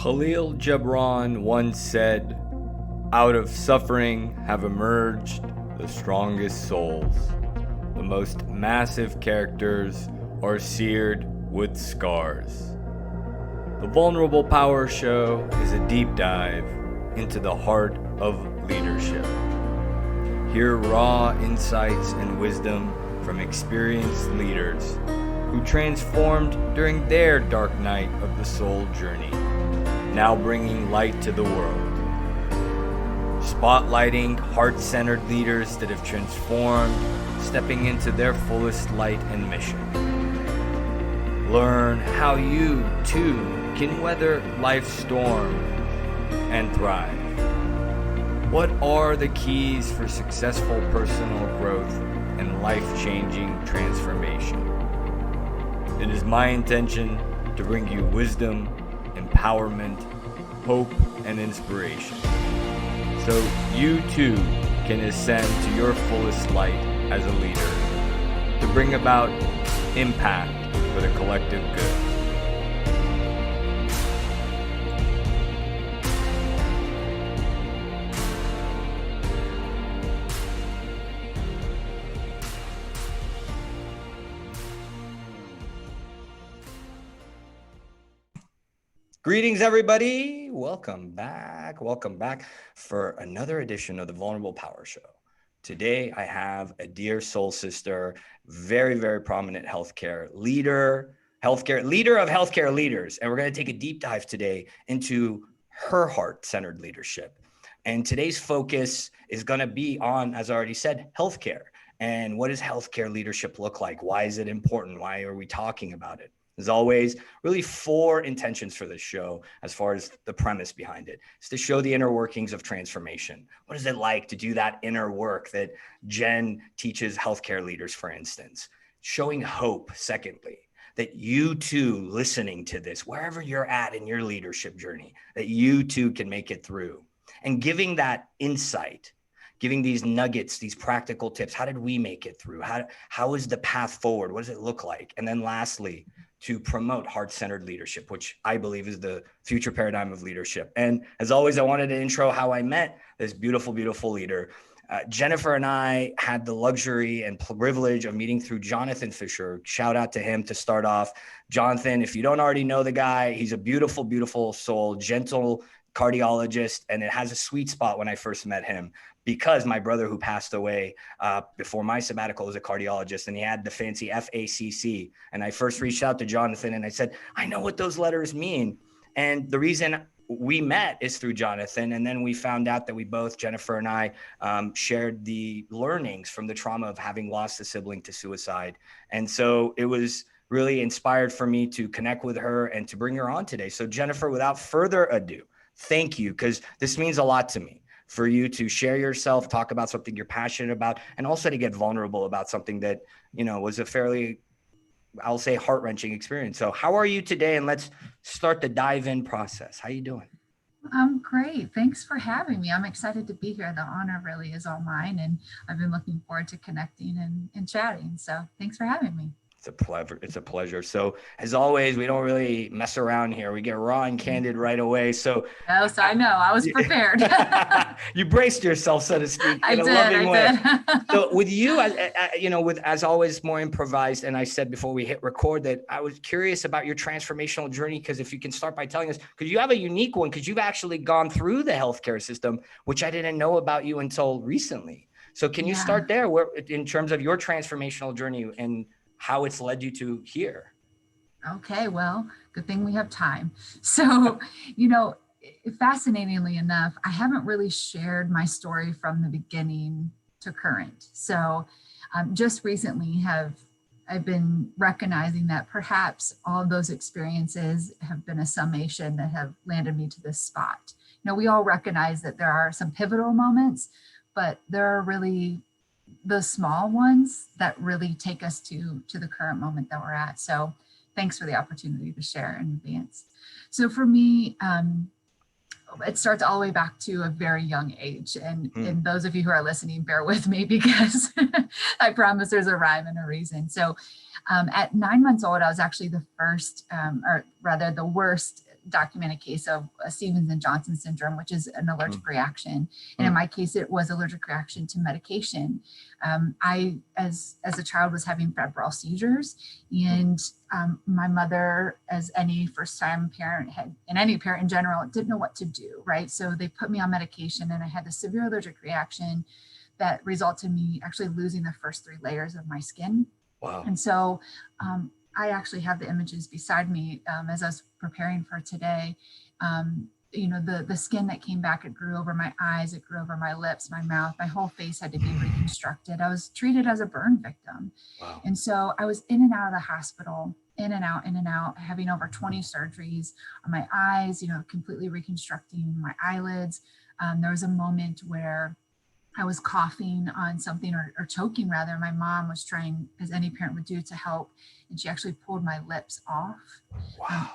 Khalil Gibran once said, "Out of suffering have emerged the strongest souls. The most massive characters are seared with scars." The Vulnerable Power Show is a deep dive into the heart of leadership. Hear raw insights and wisdom from experienced leaders who transformed during their dark night of the soul journey, now bringing light to the world. Spotlighting heart-centered leaders that have transformed, stepping into their fullest light and mission. Learn how you, too, can weather life's storm and thrive. What are the keys for successful personal growth and life-changing transformation? It is my intention to bring you wisdom, empowerment, hope, and inspiration, so you too can ascend to your fullest light as a leader, to bring about impact for the collective good. Greetings, everybody. Welcome back for another edition of the Vulnerable Power Show. Today, I have a dear soul sister, very, very prominent healthcare leader of healthcare leaders. And we're going to take a deep dive today into her heart-centered leadership. And today's focus is going to be on, as I already said, healthcare. And what does healthcare leadership look like? Why is it important? Why are we talking about it? As always, really 4 intentions for this show as far as the premise behind it. It's to show the inner workings of transformation. What is it like to do that inner work that Jen teaches healthcare leaders, for instance? Showing hope, secondly, that you too, listening to this, wherever you're at in your leadership journey, that you too can make it through. And giving that insight, giving these nuggets, these practical tips. How did we make it through? How is the path forward? What does it look like? And then lastly, to promote heart-centered leadership, which I believe is the future paradigm of leadership. And as always, I wanted to intro how I met this beautiful, beautiful leader. Jenifer and I had the luxury and privilege of meeting through Jonathan Fisher. Shout out to him to start off. Jonathan, if you don't already know the guy, he's a beautiful, beautiful soul, gentle cardiologist, and it has a sweet spot when I first met him, because my brother who passed away before my sabbatical was a cardiologist, and he had the fancy FACC. And I first reached out to Jonathan and I said, I know what those letters mean. And the reason we met is through Jonathan. And then we found out that we both, Jenifer and I, shared the learnings from the trauma of having lost a sibling to suicide. And so it was really inspired for me to connect with her and to bring her on today. So Jenifer, without further ado, thank you, because this means a lot to me, for you to share yourself, talk about something you're passionate about, and also to get vulnerable about something that, you know, was a fairly, I'll say, heart-wrenching experience. So how are you today? And let's start the dive-in process. How you doing? I'm great. Thanks for having me. I'm excited to be here. The honor really is all mine, and I've been looking forward to connecting and chatting. So thanks for having me. It's a pleasure. So as always, we don't really mess around here. We get raw and candid right away. So yes, I know. I was prepared. You braced yourself, so to speak, in a loving way. So with you, as always, more improvised. And I said before we hit record that I was curious about your transformational journey, because if you can start by telling us, because you have a unique one, because you've actually gone through the healthcare system, which I didn't know about you until recently. So can you start there, where in terms of your transformational journey and how it's led you to here? Okay, well, good thing we have time. So, fascinatingly enough, I haven't really shared my story from the beginning to current. So just recently I've been recognizing that perhaps all of those experiences have been a summation that have landed me to this spot. We all recognize that there are some pivotal moments, but there are really the small ones that really take us to the current moment that we're at. So thanks for the opportunity to share in advance. So for me, it starts all the way back to a very young age. And those of you who are listening, bear with me, because I promise there's a rhyme and a reason. So at 9 months old, I was actually the worst documented case of a Stevens and Johnson syndrome, which is an allergic reaction. And in my case, it was allergic reaction to medication. I, as a child, was having febrile seizures, and my mother, as any first-time parent and any parent in general, didn't know what to do, right? So they put me on medication, and I had this severe allergic reaction that resulted in me actually losing the first 3 layers of my skin. Wow. And so I actually have the images beside me as I was preparing for today. The skin that came back, it grew over my eyes, it grew over my lips, my mouth, my whole face had to be reconstructed. I was treated as a burn victim. Wow. And so I was in and out of the hospital, in and out, having over 20 surgeries on my eyes, completely reconstructing my eyelids. There was a moment where I was coughing on something or choking rather. My mom was trying, as any parent would do, to help. And she actually pulled my lips off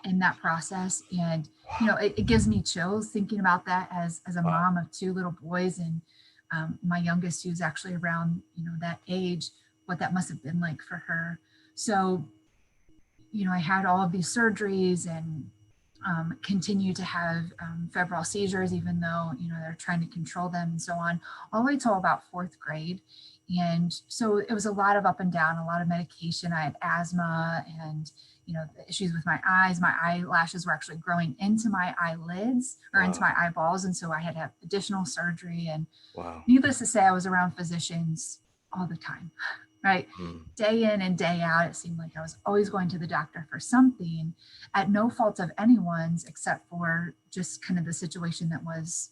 in that process. And, it gives me chills thinking about that as a mom of 2 little boys. And my youngest, who's actually around, that age, what that must have been like for her. So, I had all of these surgeries and continue to have febrile seizures, even though, they're trying to control them and so on, all the way till about 4th grade. And so it was a lot of up and down, a lot of medication. I had asthma and, the issues with my eyes. My eyelashes were actually growing into my eyelids or into my eyeballs. And so I had to have additional surgery. And needless to say, I was around physicians all the time. Right. Day in and day out, it seemed like I was always going to the doctor for something at no fault of anyone's, except for just kind of the situation that was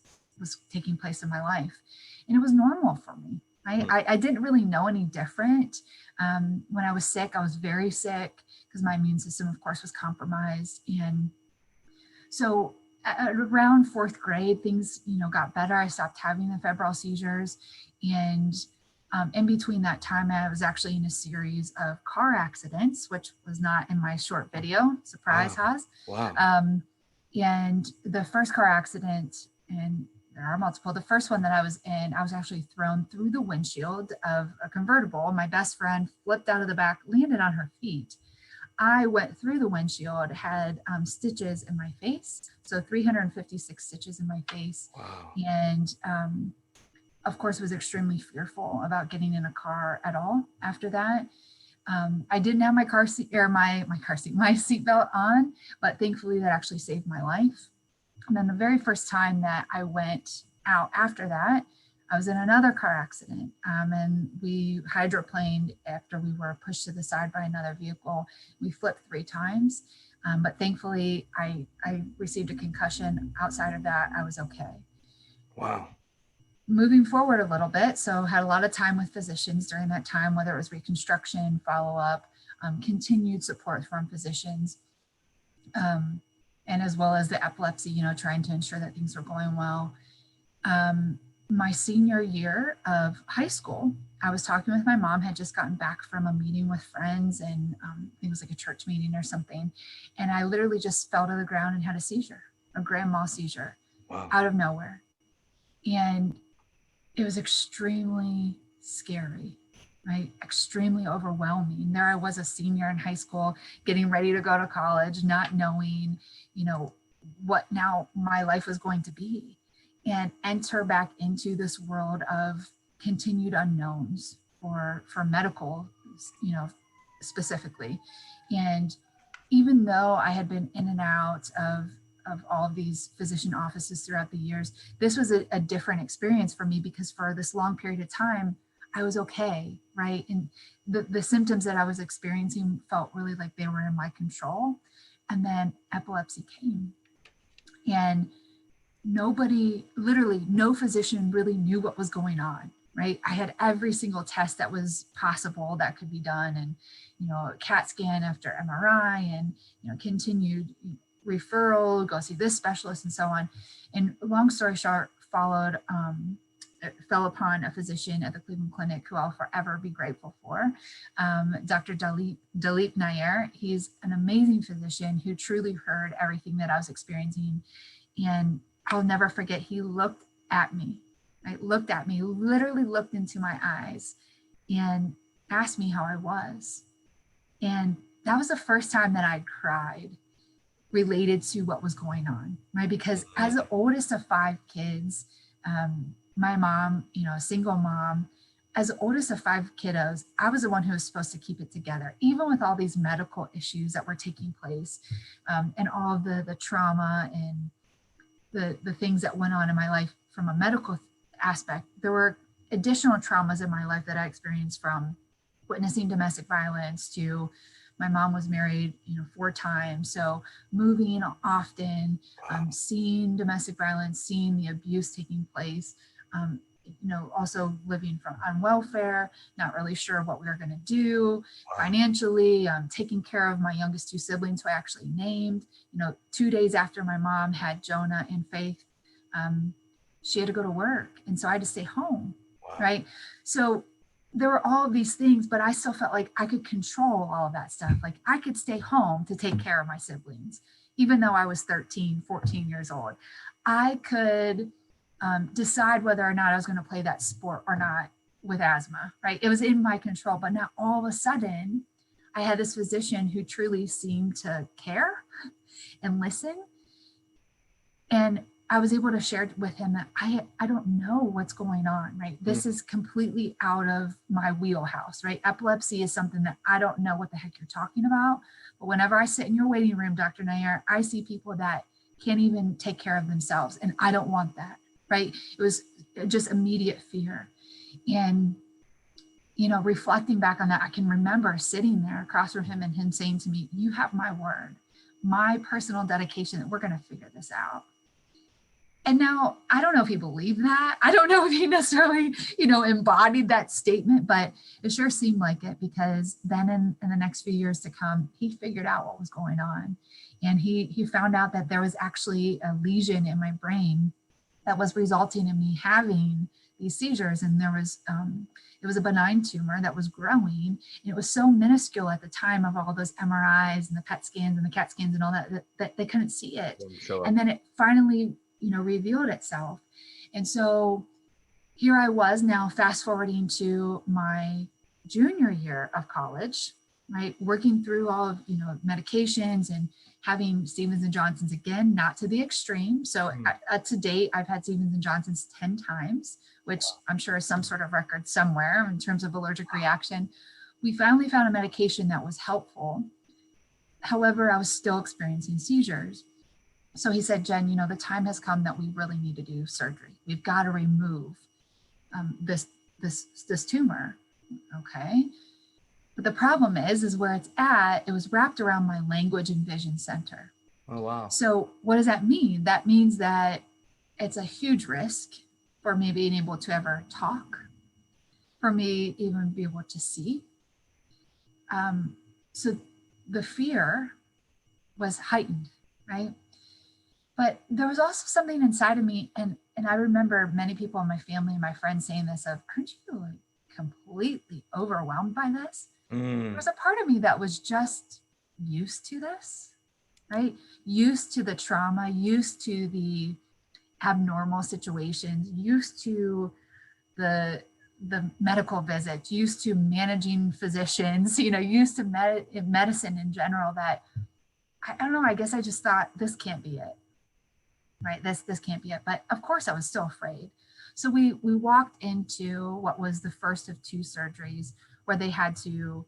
taking place in my life. And it was normal for me. I didn't really know any different. When I was sick, I was very sick because my immune system, of course, was compromised. And so at around 4th grade, things, got better. I stopped having the febrile seizures. And in between that time, I was actually in a series of car accidents, which was not in my short video. Surprise, Hass. Wow. And the first car accident, and there are multiple, the first one that I was in, I was actually thrown through the windshield of a convertible. My best friend flipped out of the back, landed on her feet. I went through the windshield, had stitches in my face. So 356 stitches in my face. Wow. And of course, was extremely fearful about getting in a car at all after that. I didn't have my car seat or my seatbelt on, but thankfully that actually saved my life. And then the very first time that I went out after that, I was in another car accident, and we hydroplaned after we were pushed to the side by another vehicle. We flipped 3 times, but thankfully I received a concussion. Outside of that, I was okay. Wow. Moving forward a little bit, so had a lot of time with physicians during that time, whether it was reconstruction, follow-up, continued support from physicians, and as well as the epilepsy, trying to ensure that things were going well. My senior year of high school, I was talking with my mom, had just gotten back from a meeting with friends, and I think it was like a church meeting or something. And I literally just fell to the ground and had a seizure, a grand mal seizure. Wow. Out of nowhere. And it was extremely scary, right? Extremely overwhelming. There I was, a senior in high school, getting ready to go to college, not knowing, what now my life was going to be, and enter back into this world of continued unknowns for medical, specifically. And even though I had been in and out of all of these physician offices throughout the years, this was a different experience for me, because for this long period of time, I was okay, right? And the symptoms that I was experiencing felt really like they were in my control. And then epilepsy came, and nobody, literally no physician really knew what was going on, right? I had every single test that was possible that could be done, and, CAT scan after MRI, and, continued referral, go see this specialist, and so on. And long story short, fell upon a physician at the Cleveland Clinic who I'll forever be grateful for, Dr. Dalip Nair. He's an amazing physician who truly heard everything that I was experiencing. And I'll never forget, he looked at me, literally looked into my eyes and asked me how I was. And that was the first time that I cried. related to what was going on, right? Because as the oldest of 5 kids, my mom, a single mom, as the oldest of 5 kiddos, I was the one who was supposed to keep it together, even with all these medical issues that were taking place, and all of the trauma and the things that went on in my life from a medical aspect. There were additional traumas in my life that I experienced, from witnessing domestic violence to my mom was married, 4 times. So moving often, seeing domestic violence, seeing the abuse taking place, also living on welfare, not really sure what we were going to do financially, taking care of my youngest 2 siblings who I actually named. 2 days after my mom had Jonah and Faith, she had to go to work. And so I had to stay home, right? So there were all of these things, but I still felt like I could control all of that stuff. Like I could stay home to take care of my siblings, even though I was 13, 14 years old. I could decide whether or not I was going to play that sport or not with asthma, right? It was in my control. But now all of a sudden, I had this physician who truly seemed to care and listen. And I was able to share with him that I don't know what's going on, right? This is completely out of my wheelhouse, right? Epilepsy is something that I don't know what the heck you're talking about. But whenever I sit in your waiting room, Dr. Nair, I see people that can't even take care of themselves. And I don't want that, right? It was just immediate fear. And, reflecting back on that, I can remember sitting there across from him and him saying to me, you have my word, my personal dedication that we're going to figure this out. And now I don't know if he believed that. I don't know if he necessarily, embodied that statement, but it sure seemed like it, because then in the next few years to come, he figured out what was going on. And he found out that there was actually a lesion in my brain that was resulting in me having these seizures. And there was, it was a benign tumor that was growing. And it was so minuscule at the time of all those MRIs and the PET scans and the CAT scans and all that they couldn't see it. And then it finally, revealed itself. And so here I was now fast forwarding to my junior year of college, right? Working through all of, medications and having Stevens and Johnson's again, not to the extreme. So to date, I've had Stevens and Johnson's 10 times, which I'm sure is some sort of record somewhere in terms of allergic reaction. We finally found a medication that was helpful. However, I was still experiencing seizures. So he said, Jen, the time has come that we really need to do surgery. We've got to remove this tumor. Okay. But the problem is where it's at, it was wrapped around my language and vision center. Oh, wow. So what does that mean? That means that it's a huge risk for me being able to ever talk, for me even be able to see. So the fear was heightened, right? But there was also something inside of me, and I remember many people in my family and my friends saying this of, aren't you like completely overwhelmed by this? There was a part of me that was just used to this, right? Used to the trauma, used to the abnormal situations, used to the medical visits, used to managing physicians, used to medicine in general, that I don't know, I guess I just thought this can't be it. Right, this can't be it. But of course I was still afraid. So we walked into what was the first of 2 surgeries where they had to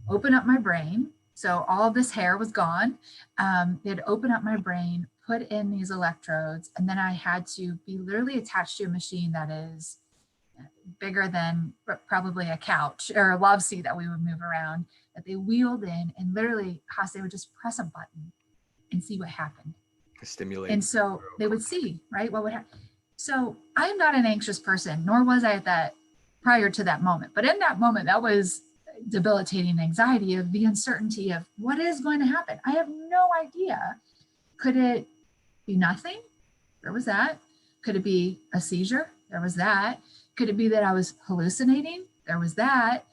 open up my brain. So all of this hair was gone. They had to open up my brain, put in these electrodes, and then I had to be literally attached to a machine that is bigger than probably a couch or a love seat that we would move around, that they wheeled in, and literally, Hass, they would just press a button and see what happened. Stimulate. And so they would see, right, what would happen. So I am not an anxious person, nor was I at that prior to that moment. But in that moment, that was debilitating anxiety of the uncertainty of what is going to happen. I have no idea. Could it be nothing? There was that. Could it be a seizure? There was that. Could it be that I was hallucinating? There was that.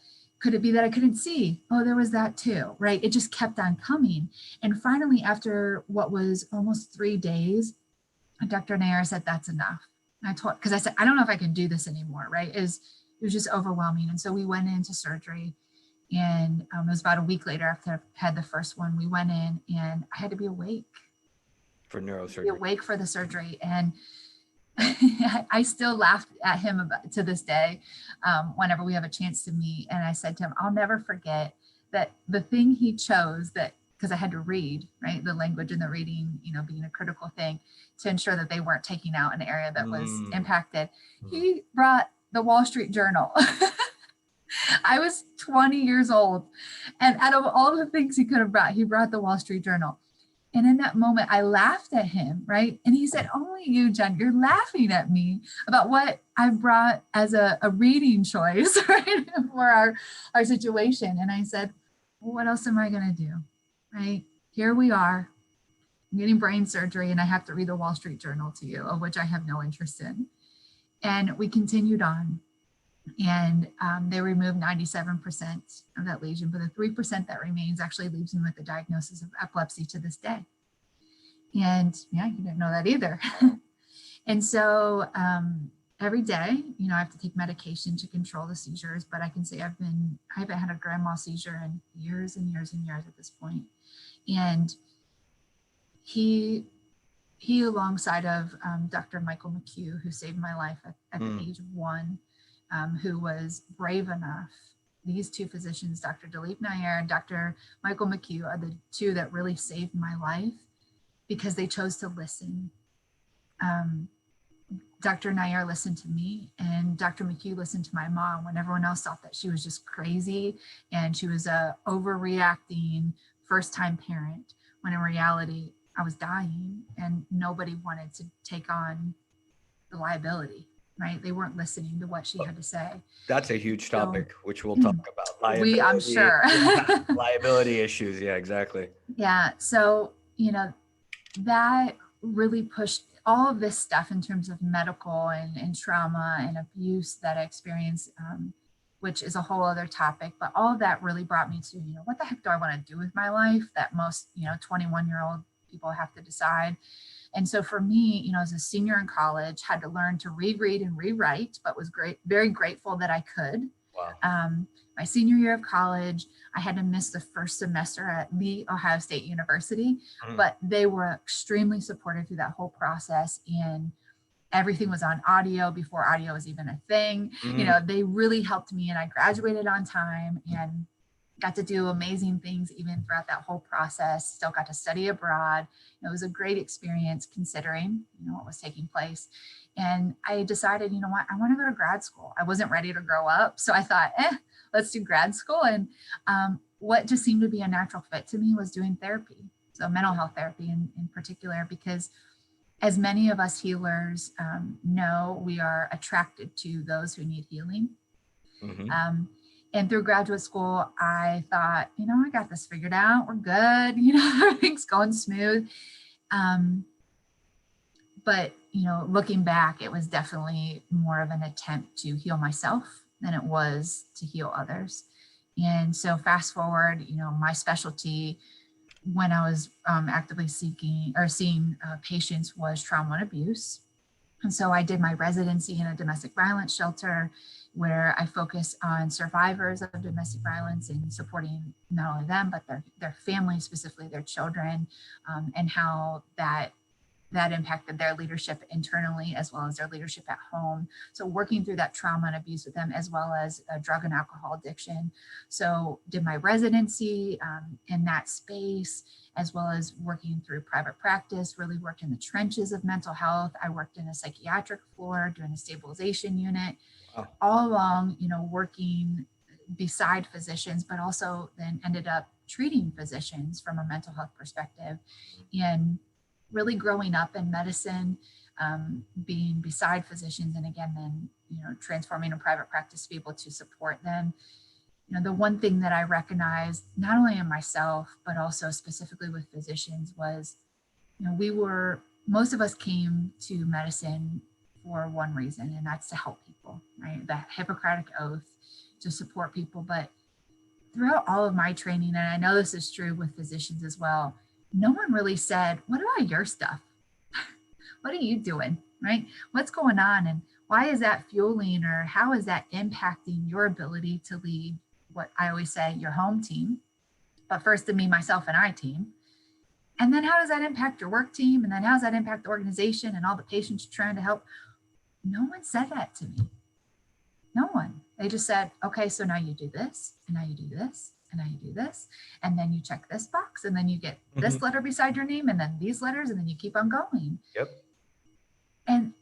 Could it be that I couldn't see? Oh, there was that too, right? It just kept on coming. And finally, after what was almost 3 days, Dr. Nair said, that's enough. And because I said, I don't know if I can do this anymore, right? It was just overwhelming. And so we went into surgery, And it was about a week later after I had the first one, we went in and I had to be awake. For neurosurgery. Be awake for the surgery. And I still laugh at him to this day whenever we have a chance to meet. And I said to him, I'll never forget that the thing he chose, that because I had to read, right, the language and the reading, being a critical thing to ensure that they weren't taking out an area that was impacted. He brought the Wall Street Journal. I was 20 years old. And out of all the things he could have brought, he brought the Wall Street Journal. And in that moment, I laughed at him, right? And he said, only you, Jen, you're laughing at me about what I brought as a reading choice, right, for our situation. And I said, well, what else am I going to do, right? Here we are, I'm getting brain surgery, and I have to read the Wall Street Journal to you, of which I have no interest in. And we continued on. And they removed 97% of that lesion, but the 3% that remains actually leaves me with the diagnosis of epilepsy to this day. And yeah, you didn't know that either. And so every day, I have to take medication to control the seizures, but I can say I haven't had a grand mal seizure in years and years and years at this point. And he alongside of Dr. Michael McHugh, who saved my life at the age of 1, who was brave enough. These two physicians, Dr. Dilip Nair and Dr. Michael McHugh, are the two that really saved my life because they chose to listen. Dr. Nair listened to me, and Dr. McHugh listened to my mom when everyone else thought that she was just crazy and she was a overreacting first-time parent, when in reality, I was dying and nobody wanted to take on the liability. Right? They weren't listening to what she had to say. That's a huge topic, which we'll talk about. Liability, I'm sure. Liability issues. Yeah, exactly. Yeah. So, that really pushed all of this stuff in terms of medical and trauma and abuse that I experienced, which is a whole other topic. But all of that really brought me to, what the heck do I want to do with my life? That most, 21-year-old people have to decide. And so for me, as a senior in college, had to learn to reread and rewrite, but was very grateful that I could. Wow. My senior year of college, I had to miss the first semester at the Ohio State University, but they were extremely supportive through that whole process. And everything was on audio before audio was even a thing. They really helped me, and I graduated on time and got to do amazing things even throughout that whole process. Still got to study abroad. It was a great experience considering, what was taking place. And I decided, what, I want to go to grad school. I wasn't ready to grow up. So I thought, let's do grad school. And what just seemed to be a natural fit to me was doing therapy. So mental health therapy in particular, because as many of us healers know, we are attracted to those who need healing. And through graduate school, I thought, I got this figured out. We're good. Everything's going smooth. But, looking back, it was definitely more of an attempt to heal myself than it was to heal others. And so fast forward, my specialty when I was actively seeing patients was trauma and abuse. And so I did my residency in a domestic violence shelter, where I focus on survivors of domestic violence and supporting not only them, but their families, specifically their children, and how that impacted their leadership internally as well as their leadership at home. So working through that trauma and abuse with them, as well as drug and alcohol addiction. So did my residency in that space, as well as working through private practice, really worked in the trenches of mental health. I worked in a psychiatric floor, doing a stabilization unit. Wow. All along, working beside physicians, but also then ended up treating physicians from a mental health perspective. And really growing up in medicine, being beside physicians, and again, then, transforming in private practice to be able to support them. The one thing that I recognized, not only in myself, but also specifically with physicians, was, most of us came to medicine for one reason, and that's to help people, right? The Hippocratic Oath, to support people. But throughout all of my training, and I know this is true with physicians as well, no one really said, what about your stuff? What are you doing, right? What's going on? And why is that fueling, or how is that impacting your ability to lead what I always say, your home team, but first the me, myself, and I team. And then how does that impact your work team? And then how does that impact the organization and all the patients you're trying to help? No one said that to me. No one. They just said, okay, so now you do this, and now you do this, and now you do this, and then you check this box, and then you get this letter beside your name, and then these letters, and then you keep on going. Yep. And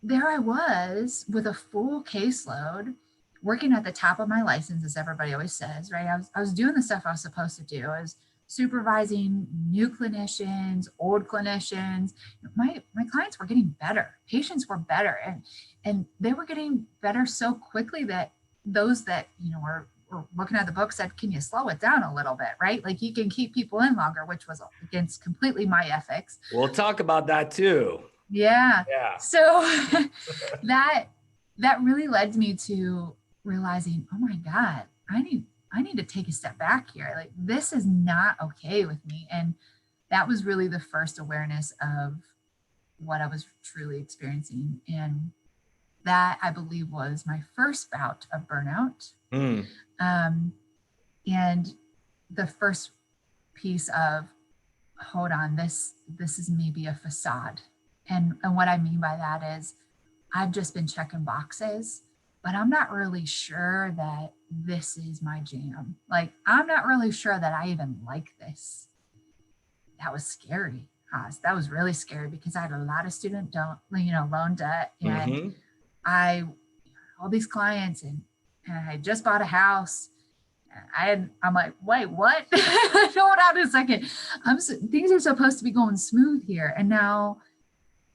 there I was with a full caseload, working at the top of my license, as everybody always says, right? I was doing the stuff I was supposed to do. I was supervising new clinicians, old clinicians. My clients were getting better. Patients were better. And they were getting better so quickly that those that, were looking at the book said, can you slow it down a little bit, right? Like you can keep people in longer, which was against completely my ethics. We'll talk about that too. Yeah. Yeah. So that really led me to realizing, oh my God, I need to take a step back here. Like this is not okay with me. And that was really the first awareness of what I was truly experiencing. And that I believe was my first bout of burnout. And the first piece of, hold on, this is maybe a facade. And what I mean by that is I've just been checking boxes, but I'm not really sure that this is my jam. Like, I'm not really sure that I even like this. That was scary, Hass. That was really scary because I had a lot of loan debt, and all these clients, and I just bought a house. I'm like, wait, what? Hold on a second. Things are supposed to be going smooth here. And now,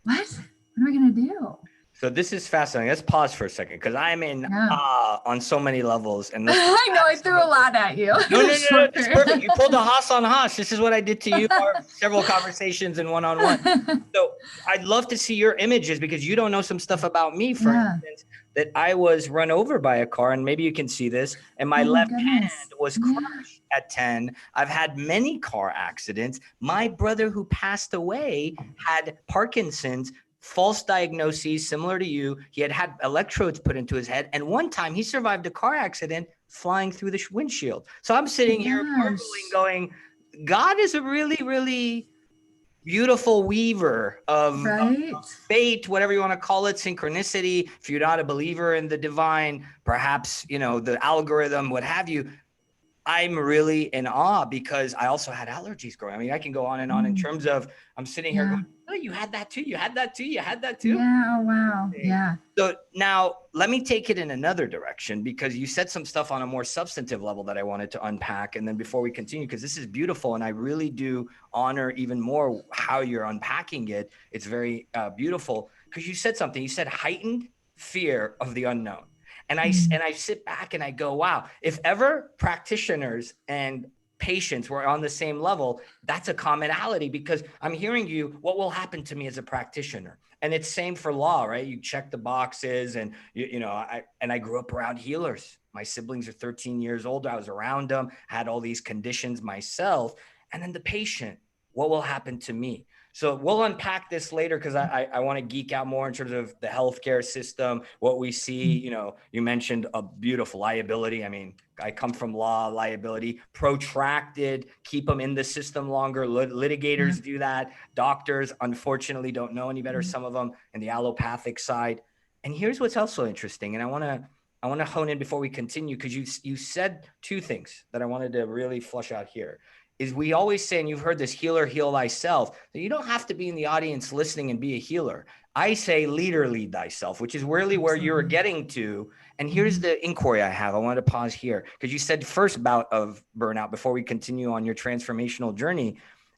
what am I going to do? So this is fascinating. Let's pause for a second because I'm in awe on so many levels. And I know I threw a lot at you. No, it's perfect. You pulled a Hass on Hass. This is what I did to you. Several conversations and one-on-one. So I'd love to see your images because you don't know some stuff about me, for instance, that I was run over by a car, and maybe you can see this, and my left hand was crushed at 10. I've had many car accidents. My brother who passed away had Parkinson's, false diagnoses similar to you. He had electrodes put into his head. And one time he survived a car accident flying through the windshield. So I'm sitting here marveling, going, God is a really, really beautiful weaver of fate, whatever you want to call it, synchronicity. If you're not a believer in the divine, perhaps, the algorithm, what have you. I'm really in awe because I also had allergies growing. I mean, I can go on and on in terms of, I'm sitting here going, oh, you had that too. You had that too. You had that too. Yeah. Oh, wow. Yeah. So now let me take it in another direction because you said some stuff on a more substantive level that I wanted to unpack. And then before we continue, because this is beautiful and I really do honor even more how you're unpacking it. It's very beautiful because you said something. You said heightened fear of the unknown. And I sit back and I go, wow, if ever practitioners and patients were on the same level, that's a commonality because I'm hearing you, what will happen to me as a practitioner? And it's same for law, right? You check the boxes and, I grew up around healers. My siblings are 13 years older. I was around them, had all these conditions myself. And then the patient, what will happen to me? So we'll unpack this later because I want to geek out more in terms of the healthcare system, what we see. You mentioned a beautiful liability. I mean, I come from law, liability, protracted, keep them in the system longer. Litigators do that. Doctors, unfortunately, don't know any better, some of them, in the allopathic side. And here's what's also interesting. And I want to hone in before we continue because you said two things that I wanted to really flush out here. Is we always say, and you've heard this, healer, heal thyself, that you don't have to be in the audience listening and be a healer. I say leader, lead thyself, which is really where you're getting to. And here's the inquiry I have. I wanted to pause here because you said first bout of burnout before we continue on your transformational journey.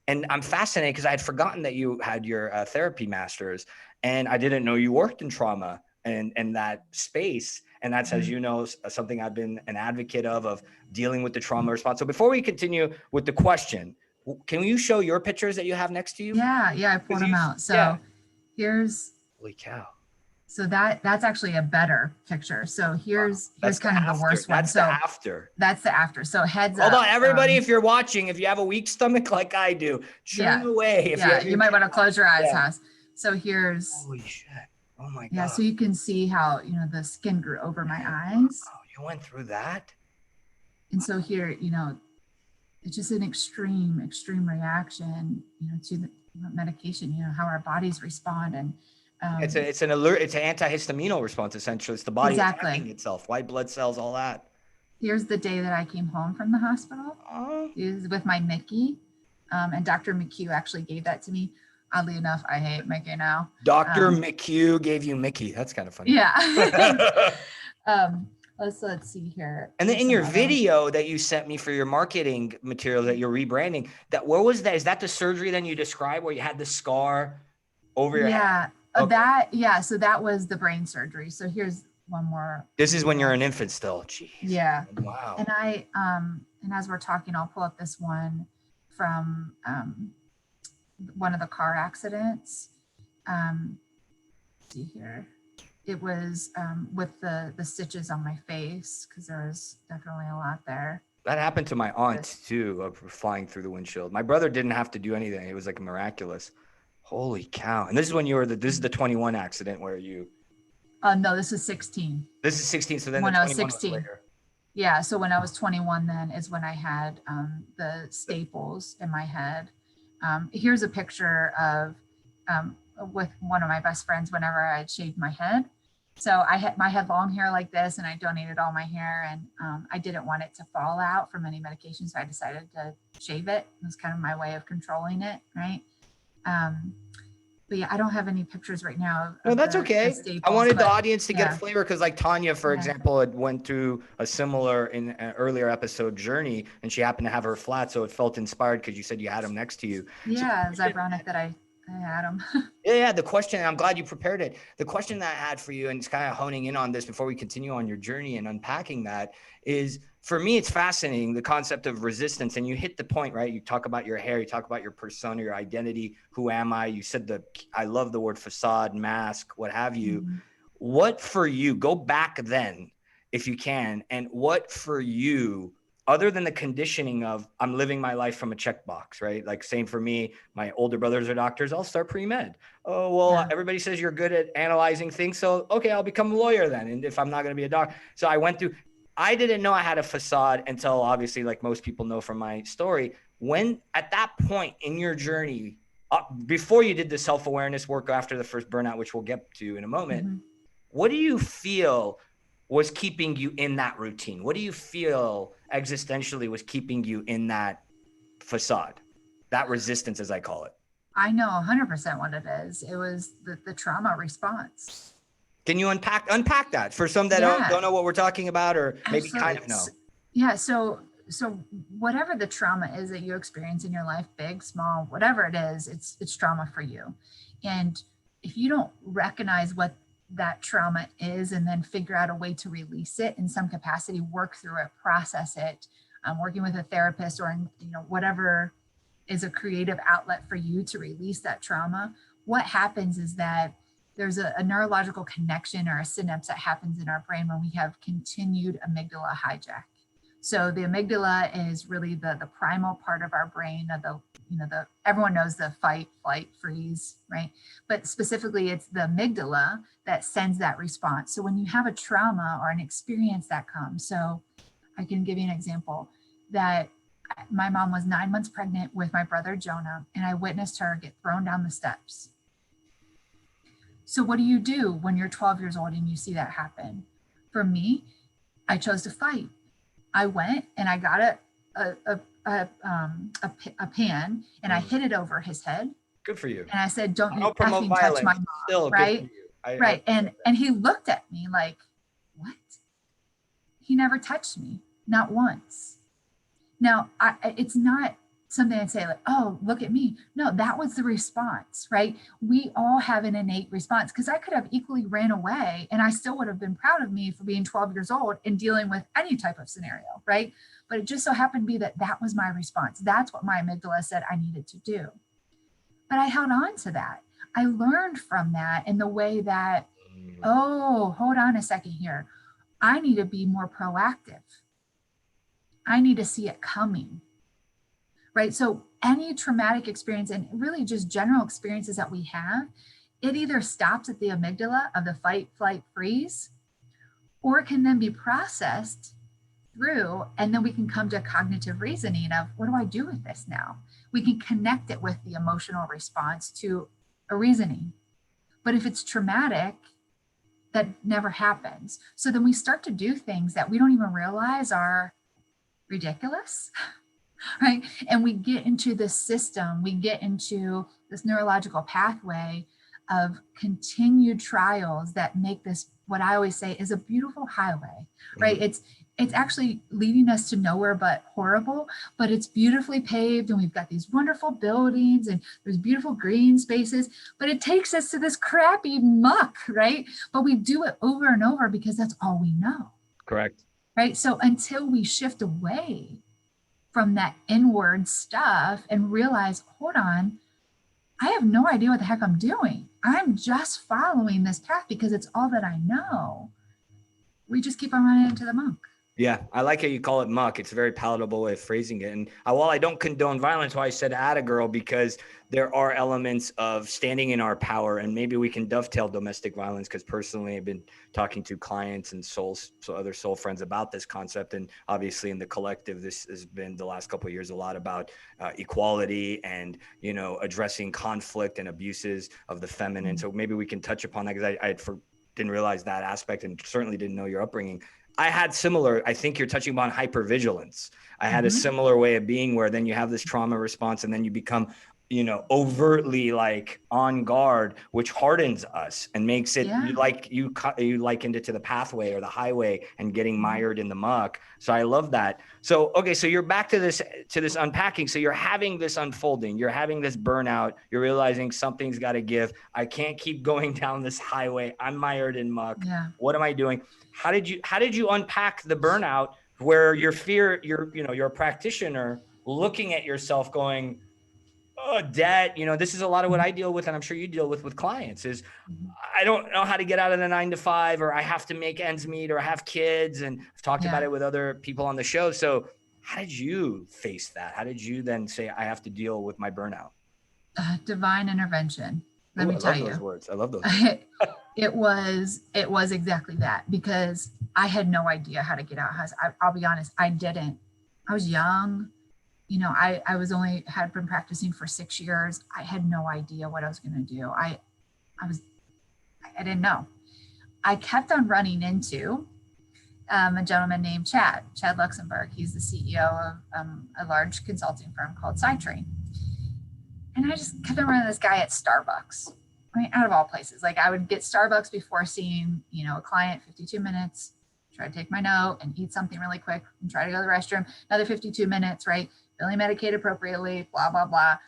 And I'm fascinated because I had forgotten that you had your therapy master's and I didn't know you worked in trauma and that space. And that's, as you know, something I've been an advocate of dealing with the trauma response. So before we continue with the question, can you show your pictures that you have next to you? Yeah, I pulled them out. So here's, holy cow. So that's actually a better picture. So here's kind of the worst one. That's the after. That's the after. So heads up. Hold on, everybody, if you're watching, if you have a weak stomach like I do, turn away. You might want to close your eyes, Hass. So here's. Holy shit. Oh my God. Yeah, so you can see how, the skin grew over my eyes. Oh, you went through that? And so here, it's just an extreme reaction, to the medication, how our bodies respond. And It's an alert. It's an antihistaminic response, essentially. It's the body attacking exactly. itself. White blood cells, all that. Here's the day that I came home from the hospital. It was with my Mickey. And Dr. McHugh actually gave that to me. Oddly enough, I hate Mickey now. Dr. McHugh gave you Mickey. That's kind of funny. Yeah. Let's see here. And then in your video that you sent me for your marketing material that you're rebranding, where was that? Is that the surgery then you described where you had the scar over your head? Yeah. So that was the brain surgery. So here's one more. This is when you're an infant still. Jeez. Yeah. Wow. And and as we're talking, I'll pull up this one from one of the car accidents. See here. It was with the stitches on my face, because there was definitely a lot there. That happened to my aunt too, of flying through the windshield. My brother didn't have to do anything. It was like miraculous. Holy cow. And this is when this is the 21 accident where you. No, this is 16. This is 16. So then when the I was 16. Was later. Yeah. So when I was 21, then is when I had the staples in my head. Here's a picture of with one of my best friends whenever I had shaved my head. So I had long hair like this, and I donated all my hair, and I didn't want it to fall out from any medication. So I decided to shave it. It was kind of my way of controlling it. Right. But yeah, I don't have any pictures right now. No, that's okay. I wanted the audience to get a flavor, because like Tanya, for example, had went through a similar in an earlier episode journey, and she happened to have her flat. So it felt inspired because you said you had them next to you. Yeah, it's ironic that I had them. Yeah. The question, I'm glad you prepared it. The question that I had for you, and it's kind of honing in on this before we continue on your journey and unpacking that, is for me, it's fascinating, the concept of resistance. And you hit the point, right? You talk about your hair, you talk about your persona, your identity. Who am I? You said I love the word facade, mask, what have you. Mm-hmm. What for you, go back then, if you can, and what for you, other than the conditioning of I'm living my life from a checkbox, right? Like same for me, my older brothers are doctors, I'll start pre-med. Oh, well, everybody says you're good at analyzing things. So, okay, I'll become a lawyer then. And if I'm not going to be a doctor. So I didn't know I had a facade until obviously, like most people know from my story, when at that point in your journey, before you did the self-awareness work after the first burnout, which we'll get to in a moment, mm-hmm. What do you feel was keeping you in that routine? What do you feel existentially was keeping you in that facade, that resistance, as I call it? I know 100% what it is. It was the trauma response. Can you unpack that for some that don't know what we're talking about, or maybe Absolutely. Kind of know? Yeah. So whatever the trauma is that you experience in your life, big, small, whatever it is, it's trauma for you. And if you don't recognize what that trauma is and then figure out a way to release it in some capacity, work through it, process it, working with a therapist or whatever is a creative outlet for you to release that trauma, what happens is that there's a neurological connection or a synapse that happens in our brain when we have continued amygdala hijack. So the amygdala is really the primal part of our brain, everyone knows the fight, flight, freeze, right? But specifically it's the amygdala that sends that response. So when you have a trauma or an experience that comes, so I can give you an example that my mom was 9 months pregnant with my brother Jonah, and I witnessed her get thrown down the steps. So what do you do when you're 12 years old and you see that happen? For me, I chose to fight. I went and I got a pan and I hit it over his head. Good for you. And I said, "Don't you fucking touch my mom." Still, right? Right. And he looked at me like, "What?" He never touched me, not once. Now, it's not something I'd say like, "Oh, look at me." No, that was the response, right? We all have an innate response, because I could have equally ran away and I still would have been proud of me for being 12 years old and dealing with any type of scenario, right? But it just so happened to be that was my response. That's what my amygdala said I needed to do. But I held on to that. I learned from that in the way that, oh, hold on a second here. I need to be more proactive. I need to see it coming. Right. So any traumatic experience, and really just general experiences that we have, it either stops at the amygdala of the fight, flight, freeze, or it can then be processed through, and then we can come to cognitive reasoning of, what do I do with this now? We can connect it with the emotional response to a reasoning. But if it's traumatic, that never happens. So then we start to do things that we don't even realize are ridiculous, right? And we get into this system, we get into this neurological pathway of continued trials that make this, what I always say, is a beautiful highway, right? Mm-hmm. It's actually leading us to nowhere but horrible, but it's beautifully paved, and we've got these wonderful buildings and there's beautiful green spaces, but it takes us to this crappy muck, right? But we do it over and over because that's all we know. Correct. Right? So until we shift away from that inward stuff and realize, hold on, I have no idea what the heck I'm doing. I'm just following this path because it's all that I know. We just keep on running into the muck. Yeah, I like how you call it muck. It's a very palatable way of phrasing it. And while I don't condone violence, why I said atta girl, because there are elements of standing in our power, and maybe we can dovetail domestic violence, because personally I've been talking to clients and other soul friends about this concept. And obviously in the collective, this has been the last couple of years a lot about equality and, you know, addressing conflict and abuses of the feminine. So maybe we can touch upon that, because I didn't realize that aspect, and certainly didn't know your upbringing. I had similar, I think you're touching upon hypervigilance. I had a similar way of being, where then you have this trauma response and then you become, you know, overtly like on guard, which hardens us and makes it you likened it to the pathway or the highway and getting mired in the muck. So I love that. So, okay. So you're back to this unpacking. So you're having this unfolding, you're having this burnout, you're realizing something's got to give. I can't keep going down this highway. I'm mired in muck. Yeah. What am I doing? How did you unpack the burnout, where you're a practitioner looking at yourself going, oh, debt, you know, this is a lot of what I deal with, and I'm sure you deal with clients, is I don't know how to get out of the 9 to 5, or I have to make ends meet, or I have kids. And I've talked about it with other people on the show. So how did you face that? How did you then say, I have to deal with my burnout? Divine intervention. Let me tell you. I love those words. I love those words. It was exactly that, because I had no idea how to get out. I'll be honest, I didn't. I was young. You know, I had been practicing for 6 years. I had no idea what I was going to do. I didn't know. I kept on running into a gentleman named Chad Luxembourg. He's the CEO of a large consulting firm called Cytrain. And I just kept on running this guy at Starbucks. I mean, out of all places, like I would get Starbucks before seeing, you know, a client, 52 minutes, try to take my note and eat something really quick and try to go to the restroom, another 52 minutes, right? Feeling medicated appropriately, blah, blah, blah.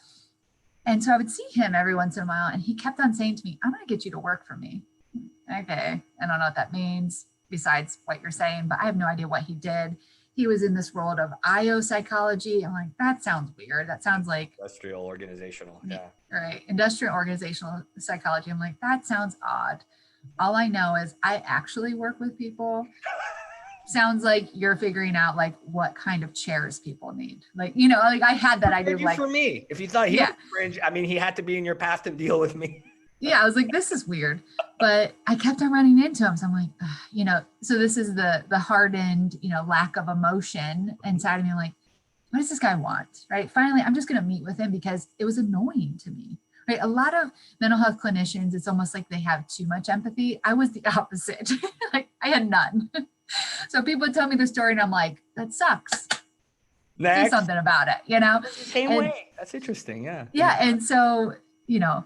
And so I would see him every once in a while, and he kept on saying to me, I'm going to get you to work for me. Okay. I don't know what that means besides what you're saying, but I have no idea what he did. He was in this world of IO psychology. I'm like, that sounds weird. That sounds like industrial organizational. Yeah. Right. Industrial organizational psychology. I'm like, that sounds odd. All I know is I actually work with people. Sounds like you're figuring out like what kind of chairs people need. Like, you know, like I had that idea. Like for me, if you thought he was cringe, I mean, he had to be in your path to deal with me. Yeah, I was like, this is weird, but I kept on running into him. So I'm like, you know, so this is the hardened, you know, lack of emotion inside of me. I'm like, what does this guy want? Right. Finally, I'm just going to meet with him because it was annoying to me. Right. A lot of mental health clinicians, it's almost like they have too much empathy. I was the opposite. Like I had none. So people would tell me the story and I'm like, that sucks. Next. Do something about it, you know? Same way. That's interesting. Yeah. Yeah. And so, you know,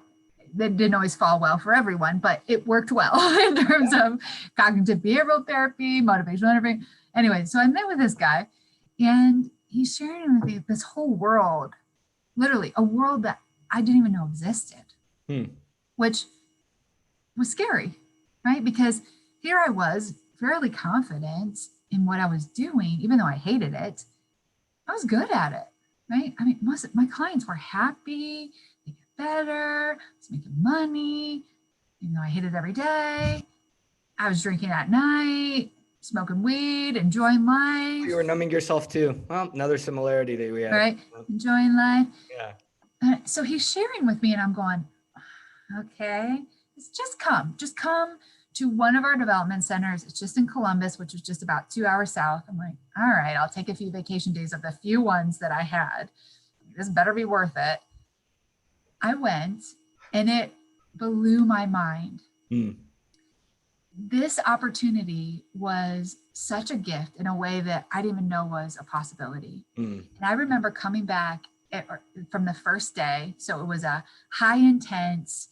that didn't always fall well for everyone, but it worked well in terms of cognitive behavioral therapy, motivational therapy. Anyway, so I met with this guy and he's sharing with me this whole world, literally a world that I didn't even know existed, which was scary, right? Because here I was fairly confident in what I was doing, even though I hated it. I was good at it, right? I mean, most of my clients were happy, they get better, I was making money, even though I hated it every day. I was drinking at night, smoking weed, enjoying life. You were numbing yourself too. Well, another similarity that we have. Right, enjoying life. Yeah. So he's sharing with me and I'm going, okay. is just come to one of our development centers. It's just in Columbus, which is just about 2 hours south. I'm like, all right, I'll take a few vacation days of the few ones that I had. This better be worth it. I went and it blew my mind. This opportunity was such a gift in a way that I didn't even know was a possibility. And I remember coming back from the first day. So it was a high intense,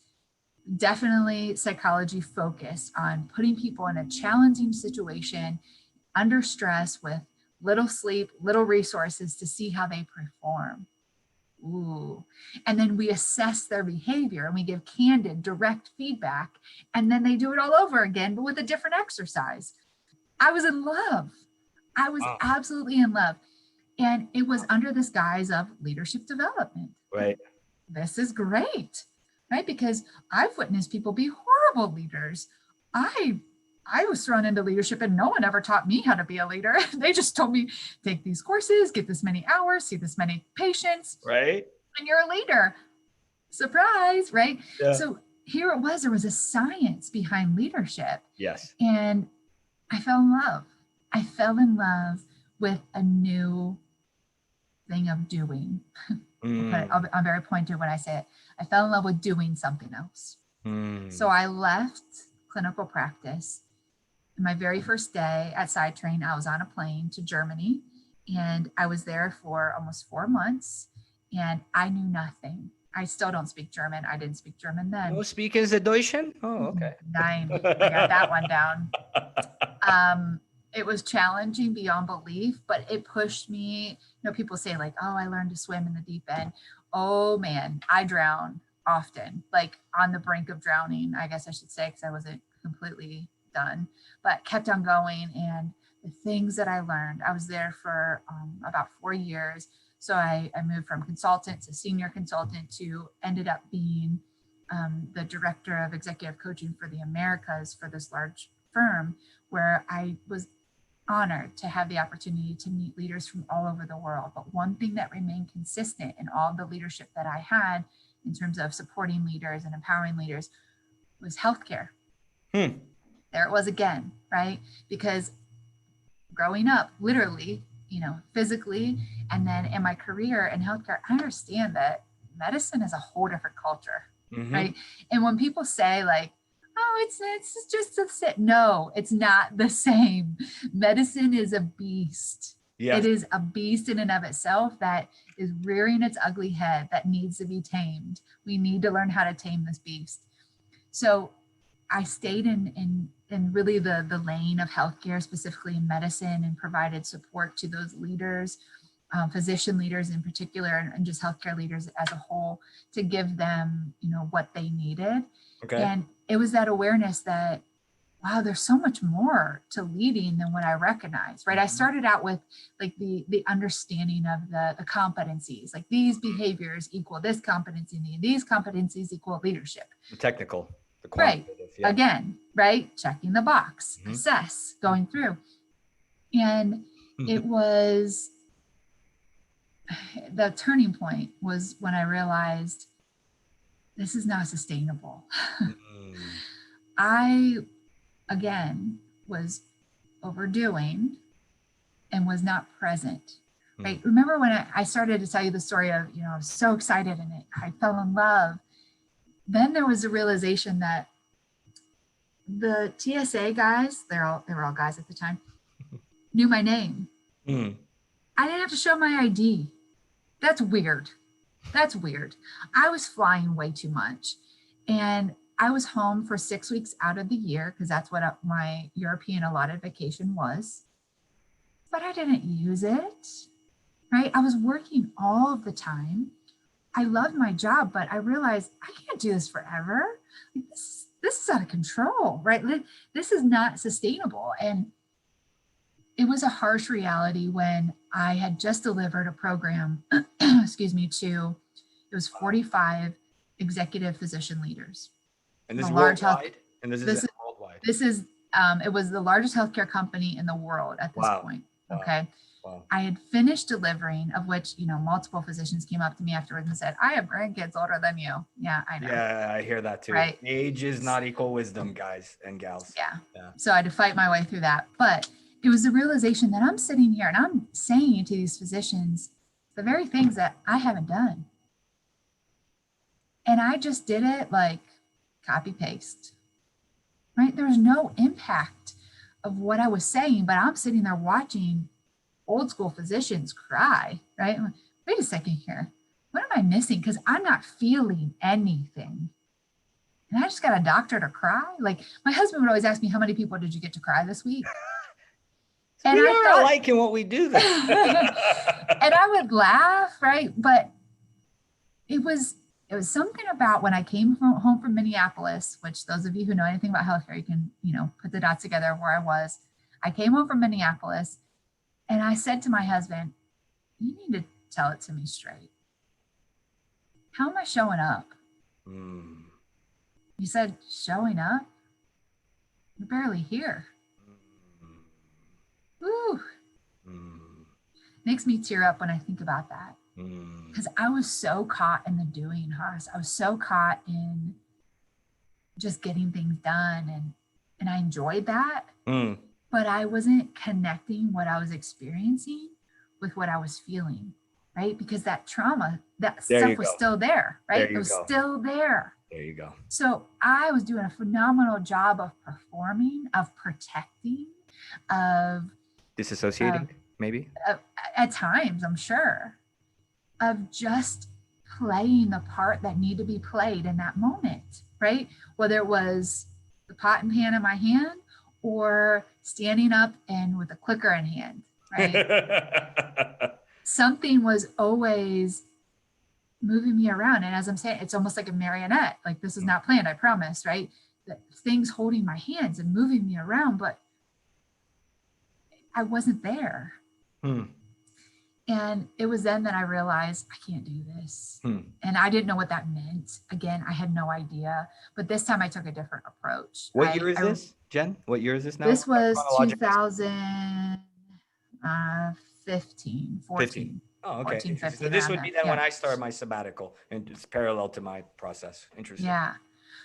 definitely psychology focused on putting people in a challenging situation under stress with little sleep, little resources to see how they perform. Ooh. And then we assess their behavior and we give candid, direct feedback. And then they do it all over again, but with a different exercise. I was in love. I was absolutely in love. And it was under this guise of leadership development. Right. This is great, right? Because I've witnessed people be horrible leaders. I was thrown into leadership and no one ever taught me how to be a leader. They just told me, take these courses, get this many hours, see this many patients. Right. And you're a leader. Surprise, right? Yeah. So here it was, there was a science behind leadership. Yes. And I fell in love. I fell in love with a new thing of doing. I'm very pointed when I say it. I fell in love with doing something else. So I left clinical practice. My very first day at SideTrain, I was on a plane to Germany and I was there for almost 4 months and I knew nothing. I still don't speak German. I didn't speak German then. No speaking the Deutschen? Oh, okay. Nein. I got that one down. It was challenging beyond belief, but it pushed me. You know, people say like, oh, I learned to swim in the deep end. Oh man, I drown often, like on the brink of drowning, I guess I should say, because I wasn't completely done, but kept on going. And the things that I learned, I was there for about 4 years. So I moved from consultant to senior consultant to ended up being the director of executive coaching for the Americas for this large firm, where I was honored to have the opportunity to meet leaders from all over the world. But one thing that remained consistent in all the leadership that I had in terms of supporting leaders and empowering leaders was healthcare. There it was again, right? Because growing up, literally, you know, physically, and then in my career in healthcare, I understand that medicine is a whole different culture, right? And when people say like, oh, it's just a sit. No, it's not the same. Medicine is a beast. Yes. It is a beast in and of itself that is rearing its ugly head that needs to be tamed. We need to learn how to tame this beast. So I stayed in really the lane of healthcare, specifically in medicine, and provided support to those leaders, physician leaders in particular, and just healthcare leaders as a whole, to give them, you know, what they needed. Okay. And it was that awareness that, wow, there's so much more to leading than what I recognized, right? I started out with like the understanding of the competencies, like these behaviors equal this competency, and these competencies equal leadership. The technical, the quantitative. Right. Yeah. Again, right? Checking the box, assess, going through. And it was, the turning point was when I realized this is not sustainable. I, again, was overdoing and was not present, right? Remember when I started to tell you the story of, you know, I was so excited and I fell in love. Then there was a realization that the TSA guys, they were all guys at the time, knew my name. I didn't have to show my ID. That's weird. That's weird. I was flying way too much. And I was home for 6 weeks out of the year because that's what my European allotted vacation was. But I didn't use it, right? I was working all of the time. I loved my job, but I realized I can't do this forever. Like, this is out of control, right? This is not sustainable. And it was a harsh reality when I had just delivered a program, excuse me, to, it was 45 executive physician leaders. And this is worldwide? And this is worldwide? This is, it was the largest healthcare company in the world at this point. Okay. Wow. I had finished delivering, of which, multiple physicians came up to me afterwards and said, I have grandkids older than you. Yeah, I know. Yeah, I hear that too. Right. Age is not equal wisdom, guys and gals. Yeah. So I had to fight my way through that. But it was the realization that I'm sitting here and I'm saying to these physicians the very things that I haven't done. And I just did it like copy paste, right? There was no impact of what I was saying, but I'm sitting there watching old school physicians cry, right? Wait a second here. What am I missing? Because I'm not feeling anything. And I just got a doctor to cry. Like my husband would always ask me, how many people did you get to cry this week? And we are alike in what we do then. And I would laugh, right? But it was something about when I came home from Minneapolis, which those of you who know anything about healthcare, you can, put the dots together of where I was. I came home from Minneapolis and I said to my husband, you need to tell it to me straight. How am I showing up? He said, showing up? You're barely here. Ooh. Makes me tear up when I think about that. Because I was so caught in the doing, Hass. I was so caught in just getting things done. And I enjoyed that. But I wasn't connecting what I was experiencing with what I was feeling, right? Because that trauma, that stuff was still there, right? It was still there. There you go. So I was doing a phenomenal job of performing, of protecting, of disassociating, maybe? At times, I'm sure, of just playing the part that needed to be played in that moment, right? Whether it was the pot and pan in my hand or standing up and with a clicker in hand, right? Something was always moving me around. And as I'm saying, it's almost like a marionette. Like this is not planned, I promise, right? That things holding my hands and moving me around, but I wasn't there. And it was then that I realized I can't do this. And I didn't know what that meant. Again, I had no idea. But this time I took a different approach. What year is this, Jen? What year is this now? This was 2015, 14. 15. Oh, okay. 14, 15, so this would be then when yeah. I started my sabbatical, and it's parallel to my process. Interesting. Yeah.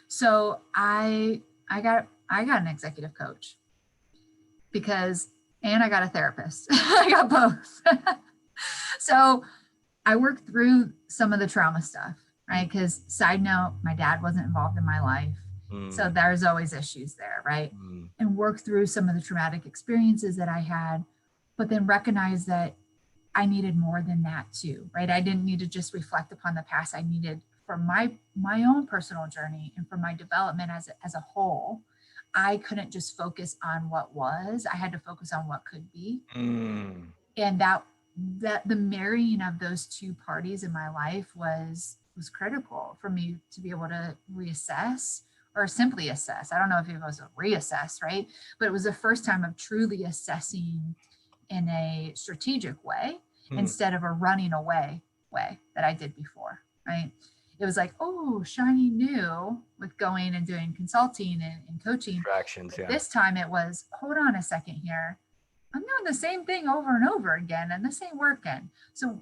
So I got an executive coach and I got a therapist. I got both. So I worked through some of the trauma stuff, right? Because side note, my dad wasn't involved in my life. So there's always issues there, right? And work through some of the traumatic experiences that I had, but then recognize that I needed more than that too, right? I didn't need to just reflect upon the past. I needed, for my own personal journey and for my development as a whole, I couldn't just focus on what was. I had to focus on what could be. And that the marrying of those two parties in my life was critical for me to be able to reassess or simply assess. I don't know if it was a reassess, right? But it was the first time of truly assessing in a strategic way instead of a running away way that I did before, right? It was like, oh, shiny new with going and doing consulting and coaching. Yeah. This time it was, hold on a second here. I'm doing the same thing over and over again and this ain't working. So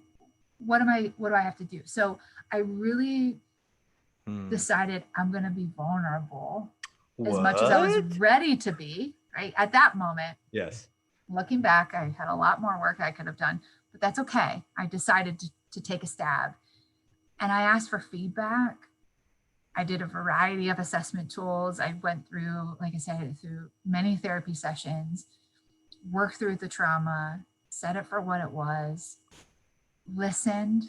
what do I have to do? So I really decided I'm going to be vulnerable as much as I was ready to be, right? At that moment. Yes. Looking back, I had a lot more work I could have done, but that's okay. I decided to take a stab and I asked for feedback. I did a variety of assessment tools. I went through, like I said, through many therapy sessions, worked through the trauma, set it for what it was, listened,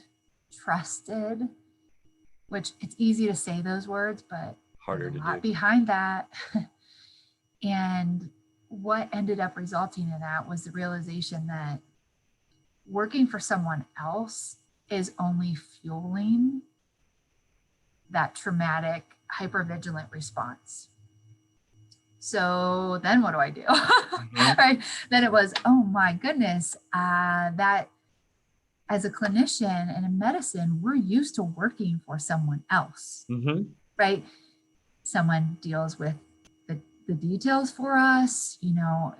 trusted, which it's easy to say those words, but harder to do behind that. And what ended up resulting in that was the realization that working for someone else is only fueling that traumatic hypervigilant response. So then what do I do? Right? Then it was, oh my goodness, that as a clinician and in medicine, we're used to working for someone else, right? Someone deals with the details for us.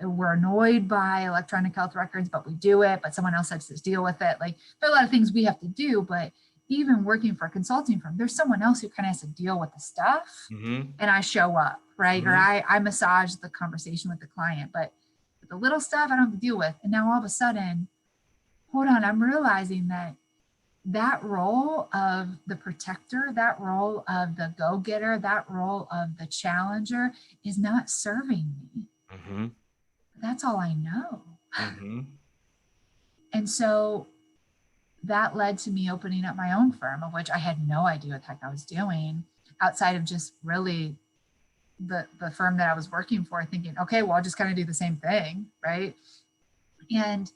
We're annoyed by electronic health records, but we do it, but someone else has to deal with it. Like, there are a lot of things we have to do, but even working for a consulting firm, there's someone else who kind of has to deal with the stuff. Mm-hmm. And I show up, right? Mm-hmm. Or I massage the conversation with the client, but the little stuff I don't have to deal with. And now all of a sudden, hold on, I'm realizing that role of the protector, that role of the go-getter, that role of the challenger is not serving me. Mm-hmm. That's all I know. Mm-hmm. And so that led to me opening up my own firm, of which I had no idea what the heck I was doing, outside of just really the firm that I was working for, thinking, okay, well, I'll just kind of do the same thing, right? And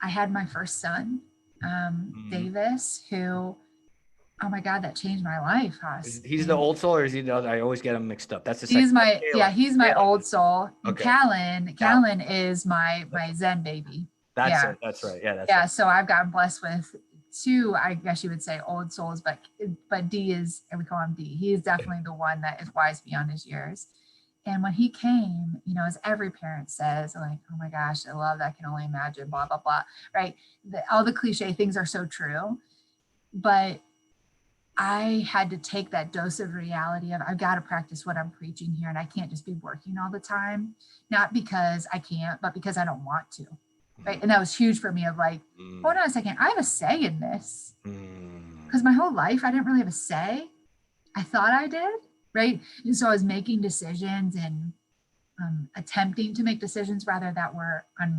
I had my first son, Davis, who, oh my God, that changed my life, Hass. He's the old soul, or is he the other? I always get him mixed up. That's the he's second. he's my old soul. Okay. Callan is my Zen baby. That's it. That's right. Yeah. That's right. So I've gotten blessed with two, I guess you would say, old souls, but D is, and we call him D. He is definitely the one that is wise beyond his years. And when he came, as every parent says, like, oh my gosh, I love that, I can only imagine, blah, blah, blah, right? All the cliche things are so true. But I had to take that dose of reality of, I've got to practice what I'm preaching here. And I can't just be working all the time, not because I can't, but because I don't want to. Right. And that was huge for me, of like, hold on a second, I have a say in this. Because my whole life, I didn't really have a say. I thought I did. Right. And so I was making decisions and attempting to make decisions rather that were on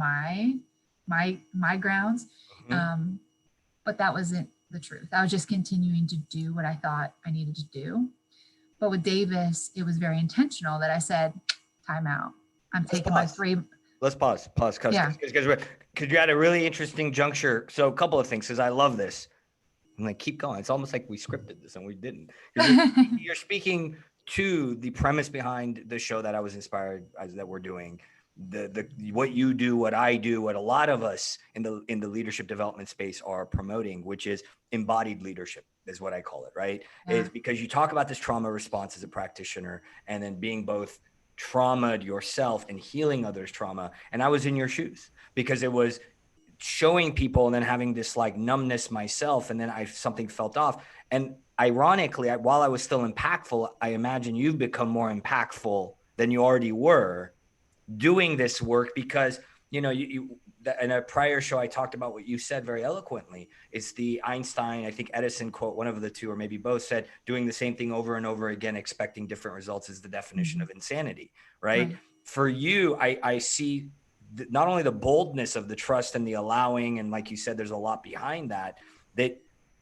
my grounds. But that wasn't the truth. I was just continuing to do what I thought I needed to do. But with Davis, it was very intentional that I said, time out. I'm taking my 3. Let's pause, because you're at a really interesting juncture. So a couple of things, because I love this. I'm like, keep going. It's almost like we scripted this and we didn't. You're speaking to the premise behind the show that I was inspired that we're doing. The what you do, what I do, what a lot of us in the leadership development space are promoting, which is embodied leadership, is what I call it, right? Is because you talk about this trauma response as a practitioner, and then being both traumaed yourself and healing others' trauma. And I was in your shoes, because it was showing people and then having this like numbness myself, and then something felt off. And ironically, while I was still impactful, I imagine you've become more impactful than you already were doing this work, because you in a prior show, I talked about what you said very eloquently. It's the Einstein, I think Edison quote, one of the two, or maybe both, said, doing the same thing over and over again, expecting different results is the definition of insanity, right? For you, I see not only the boldness of the trust and the allowing, and like you said, there's a lot behind that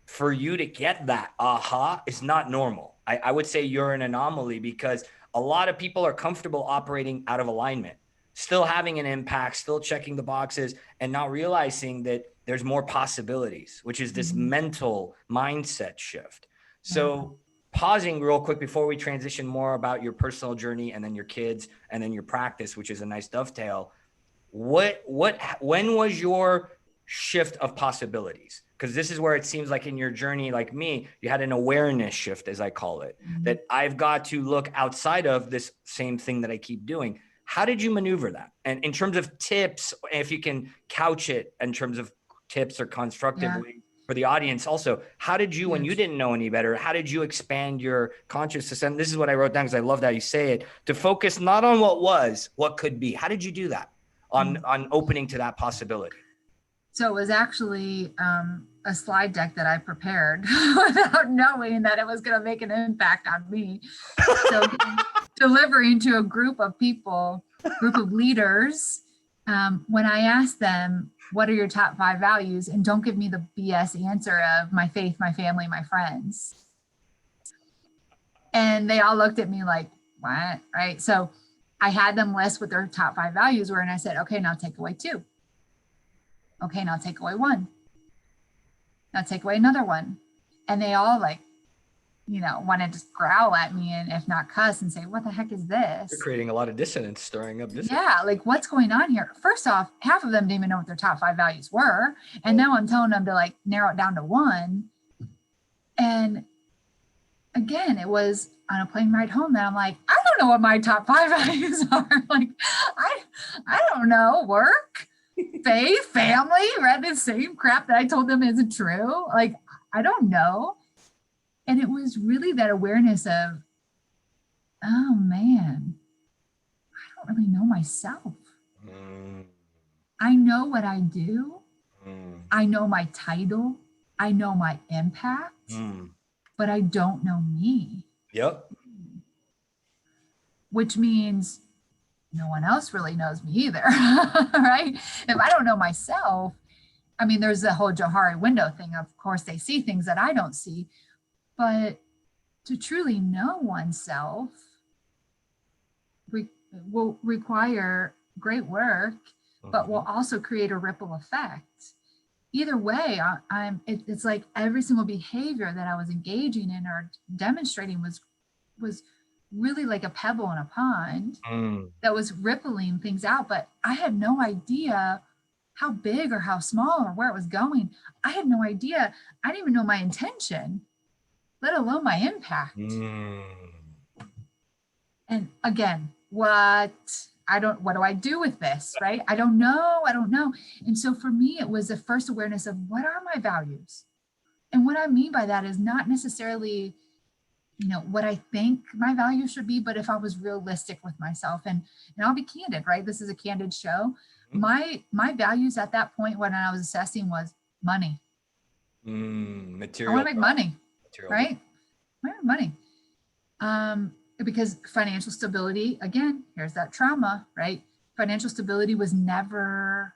for you to get that aha is not normal. I would say you're an anomaly, because a lot of people are comfortable operating out of alignment, still having an impact, still checking the boxes, and not realizing that there's more possibilities, which is this mental mindset shift. So pausing real quick before we transition more about your personal journey and then your kids and then your practice, which is a nice dovetail. When was your shift of possibilities? Because this is where it seems like in your journey, like me, you had an awareness shift, as I call it, that I've got to look outside of this same thing that I keep doing. How did you maneuver that? And in terms of tips, if you can couch it in terms of tips or constructively for the audience also, how did you, when you didn't know any better, how did you expand your consciousness? And this is what I wrote down, because I love how you say it, to focus not on what was, what could be. How did you do that on opening to that possibility? So it was actually a slide deck that I prepared without knowing that it was going to make an impact on me. So delivering to a group of people, group of leaders, when I asked them, what are your top 5 values? And don't give me the BS answer of my faith, my family, my friends. And they all looked at me like, what? Right? So I had them list what their top 5 values were. And I said, okay, now take away 2. Okay, now take away 1. Now take away another 1. And they all wanted to growl at me, and if not cuss, and say, what the heck is this? You're creating a lot of dissonance, stirring up dissonance. Yeah, like, what's going on here? First off, half of them didn't even know what their top 5 values were. And now I'm telling them to narrow it down to 1. And again, it was on a plane ride home that I'm like, I don't know what my top 5 values are. Like, I don't know, work, faith, family, right? The same crap that I told them isn't true. Like, I don't know. And it was really that awareness of, oh man, I don't really know myself. I know what I do. I know my title. I know my impact, but I don't know me. Yep. Which means no one else really knows me either, right? If I don't know myself, I mean, there's the whole Johari window thing. Of course, they see things that I don't see, but to truly know oneself will require great work, but will also create a ripple effect. Either way, it's like every single behavior that I was engaging in or demonstrating was really like a pebble in a pond that was rippling things out, but I had no idea how big or how small or where it was going. I had no idea. I didn't even know my intention, let alone my impact. And again, what do I do with this, right? I don't know. And so for me, it was the first awareness of what are my values? And what I mean by that is not necessarily, what I think my values should be, but if I was realistic with myself, and I'll be candid, right? This is a candid show. My values at that point when I was assessing was money. Material. I want to make money, right? I want to make money. Because financial stability, again, here's that trauma, right? Financial stability was never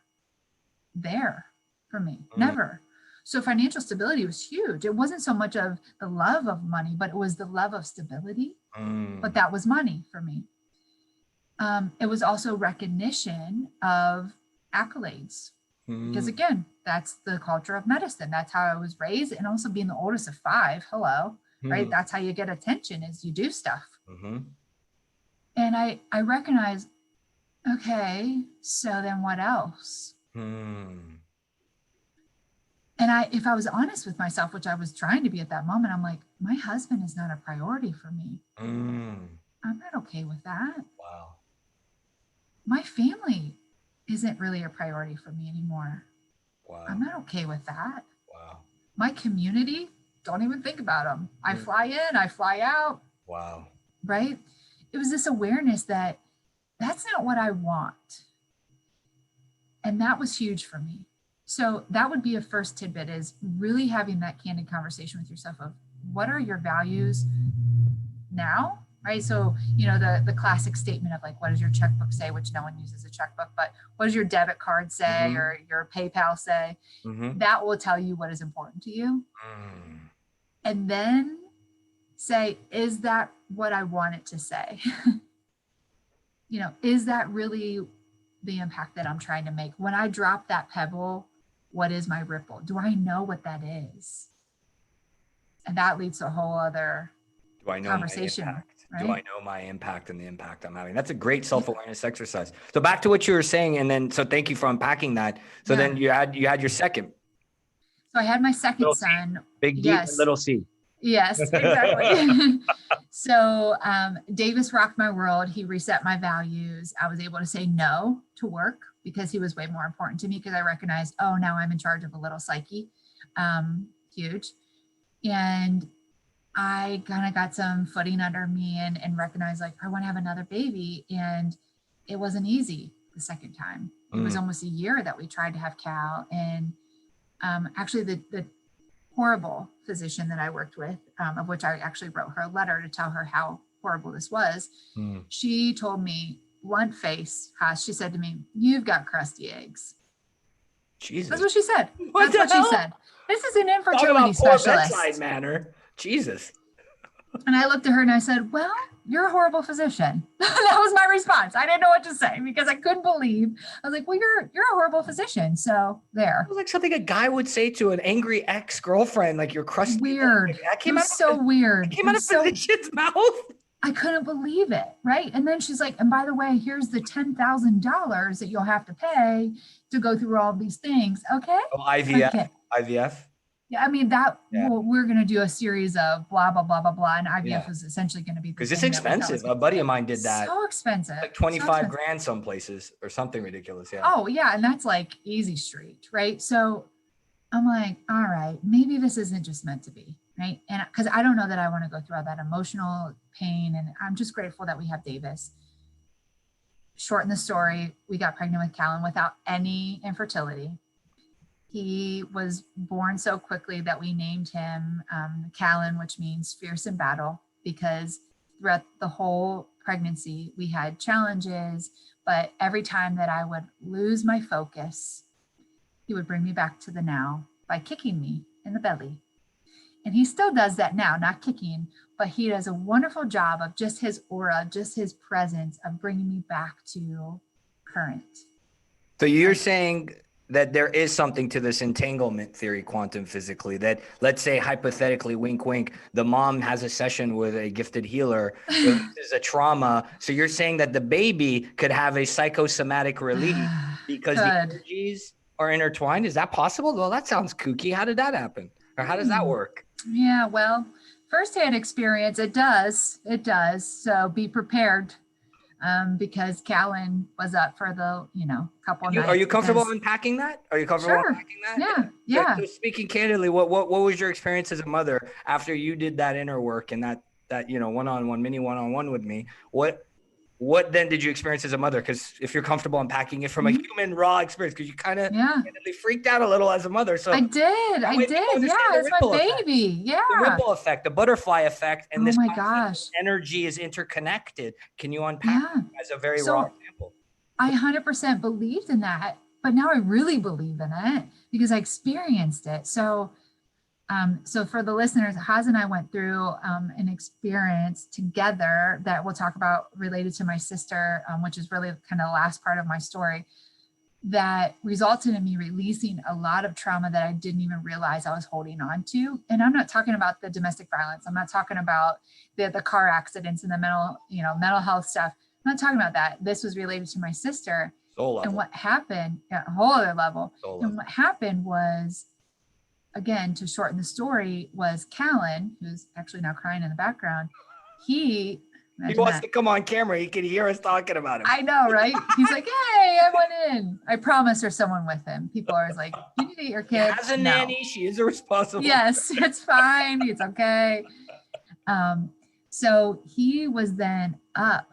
there for me, never. So financial stability was huge. It wasn't so much of the love of money, but it was the love of stability. But that was money for me. It was also recognition of accolades. Because again, that's the culture of medicine. That's how I was raised. And also being the oldest of 5, right? That's how you get attention, is you do stuff. And I recognize, okay, so then what else? And if I was honest with myself, which I was trying to be at that moment, I'm like, my husband is not a priority for me. I'm not okay with that. Wow. My family isn't really a priority for me anymore. Wow. I'm not okay with that. Wow. My community, don't even think about them. I fly in, I fly out. Wow. Right? It was this awareness that that's not what I want. And that was huge for me. So that would be a first tidbit, is really having that candid conversation with yourself of what are your values now, right? So, the classic statement of like, what does your checkbook say, which no one uses a checkbook, but what does your debit card say or your PayPal say? That will tell you what is important to you. And then say, is that what I want it to say? Is that really the impact that I'm trying to make? When I drop that pebble, what is my ripple? Do I know what that is? And that leads to a whole other conversation. Right? Do I know my impact and the impact I'm having? That's a great self-awareness exercise. So back to what you were saying, and then so thank you for unpacking that. So then you had your second. So I had my second little son. C. Big D and little C. Yes, exactly. So Davis rocked my world. He reset my values. I was able to say no to work because he was way more important to me, because I recognized, oh, now I'm in charge of a little psyche. Huge. And I kind of got some footing under me and recognized, like, I want to have another baby. And it wasn't easy the second time. It was almost a year that we tried to have Cal. And actually the horrible physician that I worked with, of which I actually wrote her a letter to tell her how horrible this was. She told me, blunt face, Hass, she said to me, "You've got crusty eggs." Jesus. That's what she said. That's what she said. This is an infertility Talk about specialist. Poor bedside manner. Jesus. And I looked at her and I said, well, you're a horrible physician. That was my response. I didn't know what to say because I couldn't believe. I was like, well, you're a horrible physician. So there. It was like something a guy would say to an angry ex-girlfriend, like, you're crusty. Weird. That came it was so weird. It came out of physician's mouth. I couldn't believe it. Right. And then she's like, and by the way, here's the $10,000 that you'll have to pay to go through all these things. Okay. Oh, IVF. Okay. IVF. Yeah, I mean we're going to do a series of blah blah blah blah blah, and IVF Yeah. is essentially going to be the Because it's thing that we thought was expensive. A buddy of mine did that. so expensive, Like so 25 expensive. grand some places or something ridiculous. Yeah. Oh yeah, and that's like easy street, right? So I'm like, all right, maybe this isn't just meant to be, right? And because I don't know that I want to go through all that emotional pain, and I'm just grateful that we have Davis. Shorten the story, we got pregnant with Callan without any infertility. He was born so quickly that we named him Callan, which means fierce in battle, because throughout the whole pregnancy, we had challenges, but every time that I would lose my focus, he would bring me back to the now by kicking me in the belly. And he still does that now, not kicking, but he does a wonderful job of just his aura, just his presence of bringing me back to current. So you're saying that there is something to this entanglement theory, quantum physically, that let's say hypothetically, wink, wink, the mom has a session with a gifted healer, releases a trauma. So you're saying that the baby could have a psychosomatic release because the energies are intertwined. Is that possible? Well, that sounds kooky. How did that happen? Or how does that work? Yeah, well, firsthand experience, it does. So be prepared. Because Callan was up for the, couple nights. Are you comfortable unpacking that? Are you comfortable unpacking that? Yeah. So speaking candidly, what was your experience as a mother after you did that inner work and that one-on-one, mini one-on-one with me? What then did you experience as a mother? Because if you're comfortable unpacking it from a human raw experience, because you kind of freaked out a little as a mother. So I did. Yeah, it's my baby. Yeah. The ripple effect, the butterfly effect, and this gosh, energy is interconnected. Can you unpack as a very raw example? I 100% believed in that, but now I really believe in it because I experienced it. So for the listeners, Hass and I went through an experience together that we'll talk about related to my sister, which is really kind of the last part of my story, that resulted in me releasing a lot of trauma that I didn't even realize I was holding on to. And I'm not talking about the domestic violence. I'm not talking about the car accidents and the mental health stuff. I'm not talking about that. This was related to my sister. Soul level. And what happened at a whole other level. And what happened was, again, to shorten the story, was Callan, who's actually now crying in the background. He wants to come on camera. He can hear us talking about him. I know, right? He's like, hey, I went in. I promise there's someone with him. People are always like, you need to eat your kid. As a nanny, she is responsible. Yes, it's fine. It's okay. So he was then up,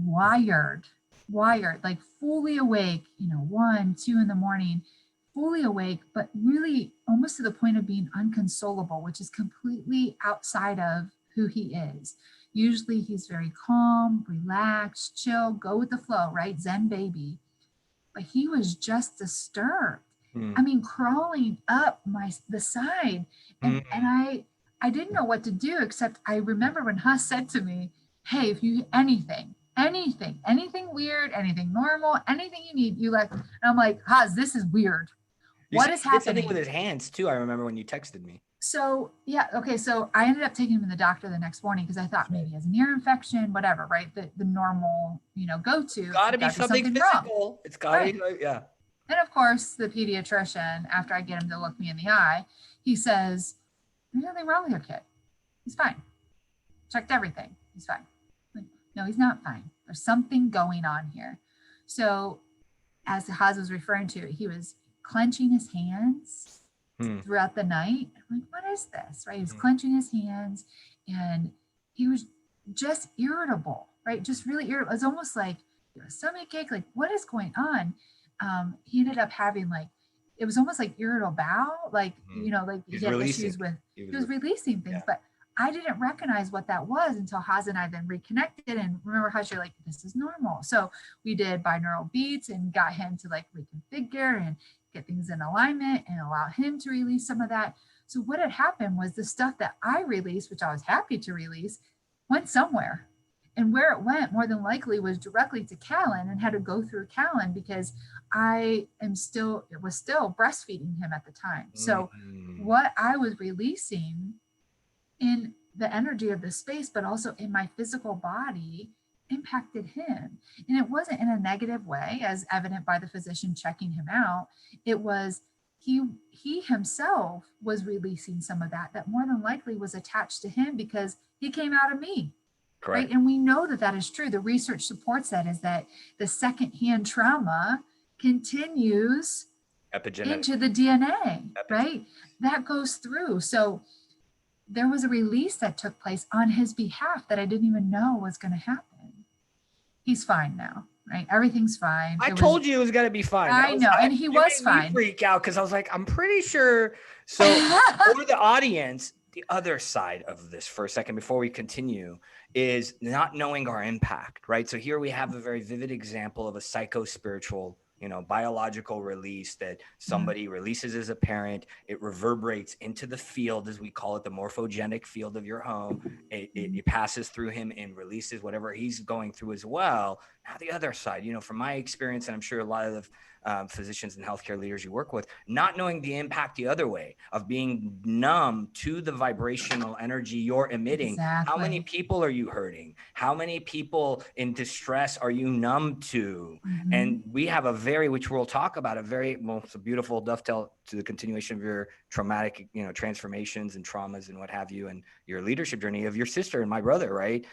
wired, like fully awake, 1, 2 in the morning, fully awake, but really almost to the point of being unconsolable, which is completely outside of who he is. Usually he's very calm, relaxed, chill, go with the flow, right? Zen baby. But he was just disturbed. Crawling up the side. And I didn't know what to do, except I remember when Hass said to me, hey, if you, anything weird, anything normal, anything you need, you let. And I'm like, Hass, this is weird. What is happening? Something with his hands too. I remember when you texted me. So yeah, okay. So I ended up taking him to the doctor the next morning because I thought maybe he has an ear infection, whatever, right? The normal, go-to. Got to be something physical. Wrong. It's got to be, yeah. And of course, the pediatrician, after I get him to look me in the eye, he says, "There's nothing wrong with your kid. He's fine. Checked everything. He's fine." Like, no, he's not fine. There's something going on here. So, as Hass was referring to, he was clenching his hands throughout the night. I'm like, what is this? Right? He was clenching his hands and he was just irritable, right? Just really irritable. It was almost like a stomach ache. Like, what is going on? He ended up having it was almost like irritable bowel. Like, like he had issues with, he was releasing things, but I didn't recognize what that was until Hass and I then reconnected. And remember, Hass, you're like, this is normal. So we did binaural beats and got him to reconfigure and get things in alignment and allow him to release some of that. So what had happened was the stuff that I released, which I was happy to release, went somewhere. And where it went more than likely was directly to Callan and had to go through Callan because I was still breastfeeding him at the time. So what I was releasing in the energy of the space, but also in my physical body, impacted him. And it wasn't in a negative way, as evident by the physician checking him out. It was, he himself was releasing some of that more than likely was attached to him because he came out of me. Correct. Right. And we know that is true. The research supports that, is that the secondhand trauma continues into the DNA, right? That goes through. So there was a release that took place on his behalf that I didn't even know was going to happen. He's fine now, right? Everything's fine. I told you it was going to be fine. I know. And he was fine. Freak out because I was like, I'm pretty sure. So for the audience, the other side of this for a second before we continue is not knowing our impact, right? So here we have a very vivid example of a psycho-spiritual, biological release that somebody releases as a parent. It reverberates into the field, as we call it, the morphogenic field of your home. It passes through him and releases whatever he's going through as well. Now the other side, from my experience, and I'm sure a lot of the physicians and healthcare leaders you work with, not knowing the impact the other way of being numb to the vibrational energy you're emitting. Exactly. How many people are you hurting? How many people in distress are you numb to? Mm-hmm. And we have which we'll talk about, it's a beautiful dovetail to the continuation of your traumatic, transformations and traumas and what have you, and your leadership journey of your sister and my brother, right?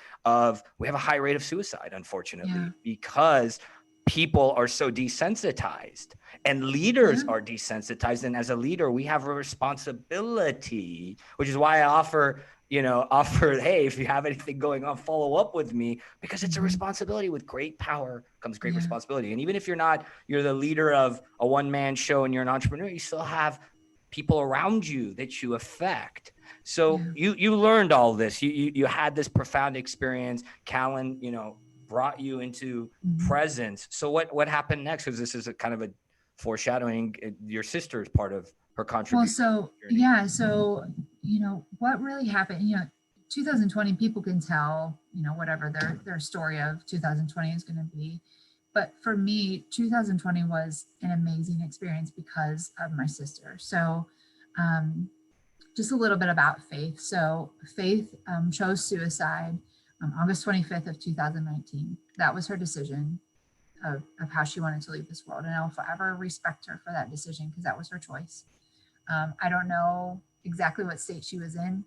We have a high rate of suicide, unfortunately, because people are so desensitized and leaders are desensitized. And as a leader, we have a responsibility, which is why I offer, hey, if you have anything going on, follow up with me, because it's a responsibility. With great power comes great responsibility. And even if you're the leader of a one-man show and you're an entrepreneur, you still have people around you that you affect. So you learned all this. You had this profound experience. Callan, brought you into presence. So what happened next? Because this is a kind of a foreshadowing. Your sister is part of her contribution. Well, so what really happened, 2020, people can tell, whatever their story of 2020 is going to be. But for me, 2020 was an amazing experience because of my sister. So just a little bit about Faith. So Faith chose suicide August 25th of 2019. That was her decision of how she wanted to leave this world. And I'll forever respect her for that decision because that was her choice. I don't know exactly what state she was in.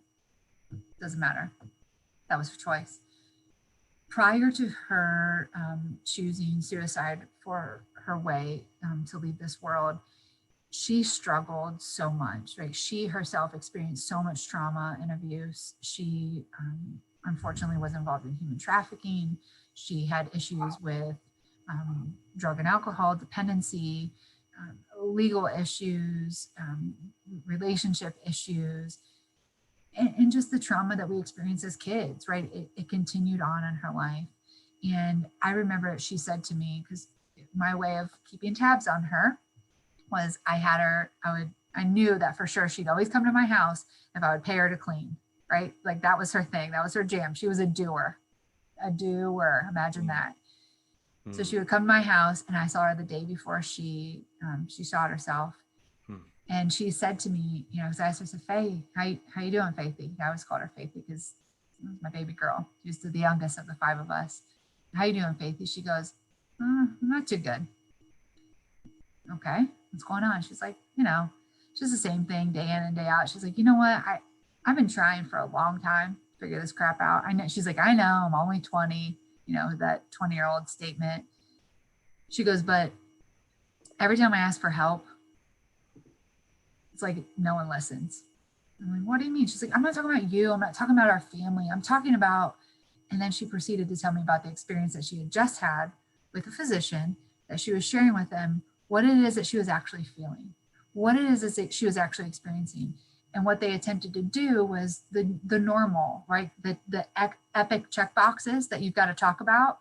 Doesn't matter. That was her choice. Prior to her choosing suicide for her way to leave this world, she struggled so much, right? She herself experienced so much trauma and abuse. She unfortunately was involved in human trafficking. She had issues with drug and alcohol dependency, legal issues, relationship issues, and just the trauma that we experienced as kids, right? It continued on in her life. And I remember she said to me, because my way of keeping tabs on her was I knew that for sure she'd always come to my house if I would pay her to clean. Right? Like that was her thing. That was her jam. She was a doer. Imagine that. So she would come to my house and I saw her the day before she shot herself. And she said to me, because I asked her, I said, Faith, how you doing, Faithy? I always called her Faithy because it was my baby girl. She was the youngest of the five of us. How you doing, Faithy? She goes, not too good. Okay, what's going on? She's like, just the same thing day in and day out. She's like, you know what? I've been trying for a long time to figure this crap out. I know. She's like, I know, I'm only 20, that 20-year-old statement. She goes, but every time I ask for help, it's like no one listens. I'm like, what do you mean? She's like, I'm not talking about you. I'm not talking about our family. I'm talking about, and then she proceeded to tell me about the experience that she had just had with a physician, that she was sharing with them what it is that she was actually feeling, what it is that she was actually experiencing. And what they attempted to do was the normal, right? The epic check boxes that you've got to talk about,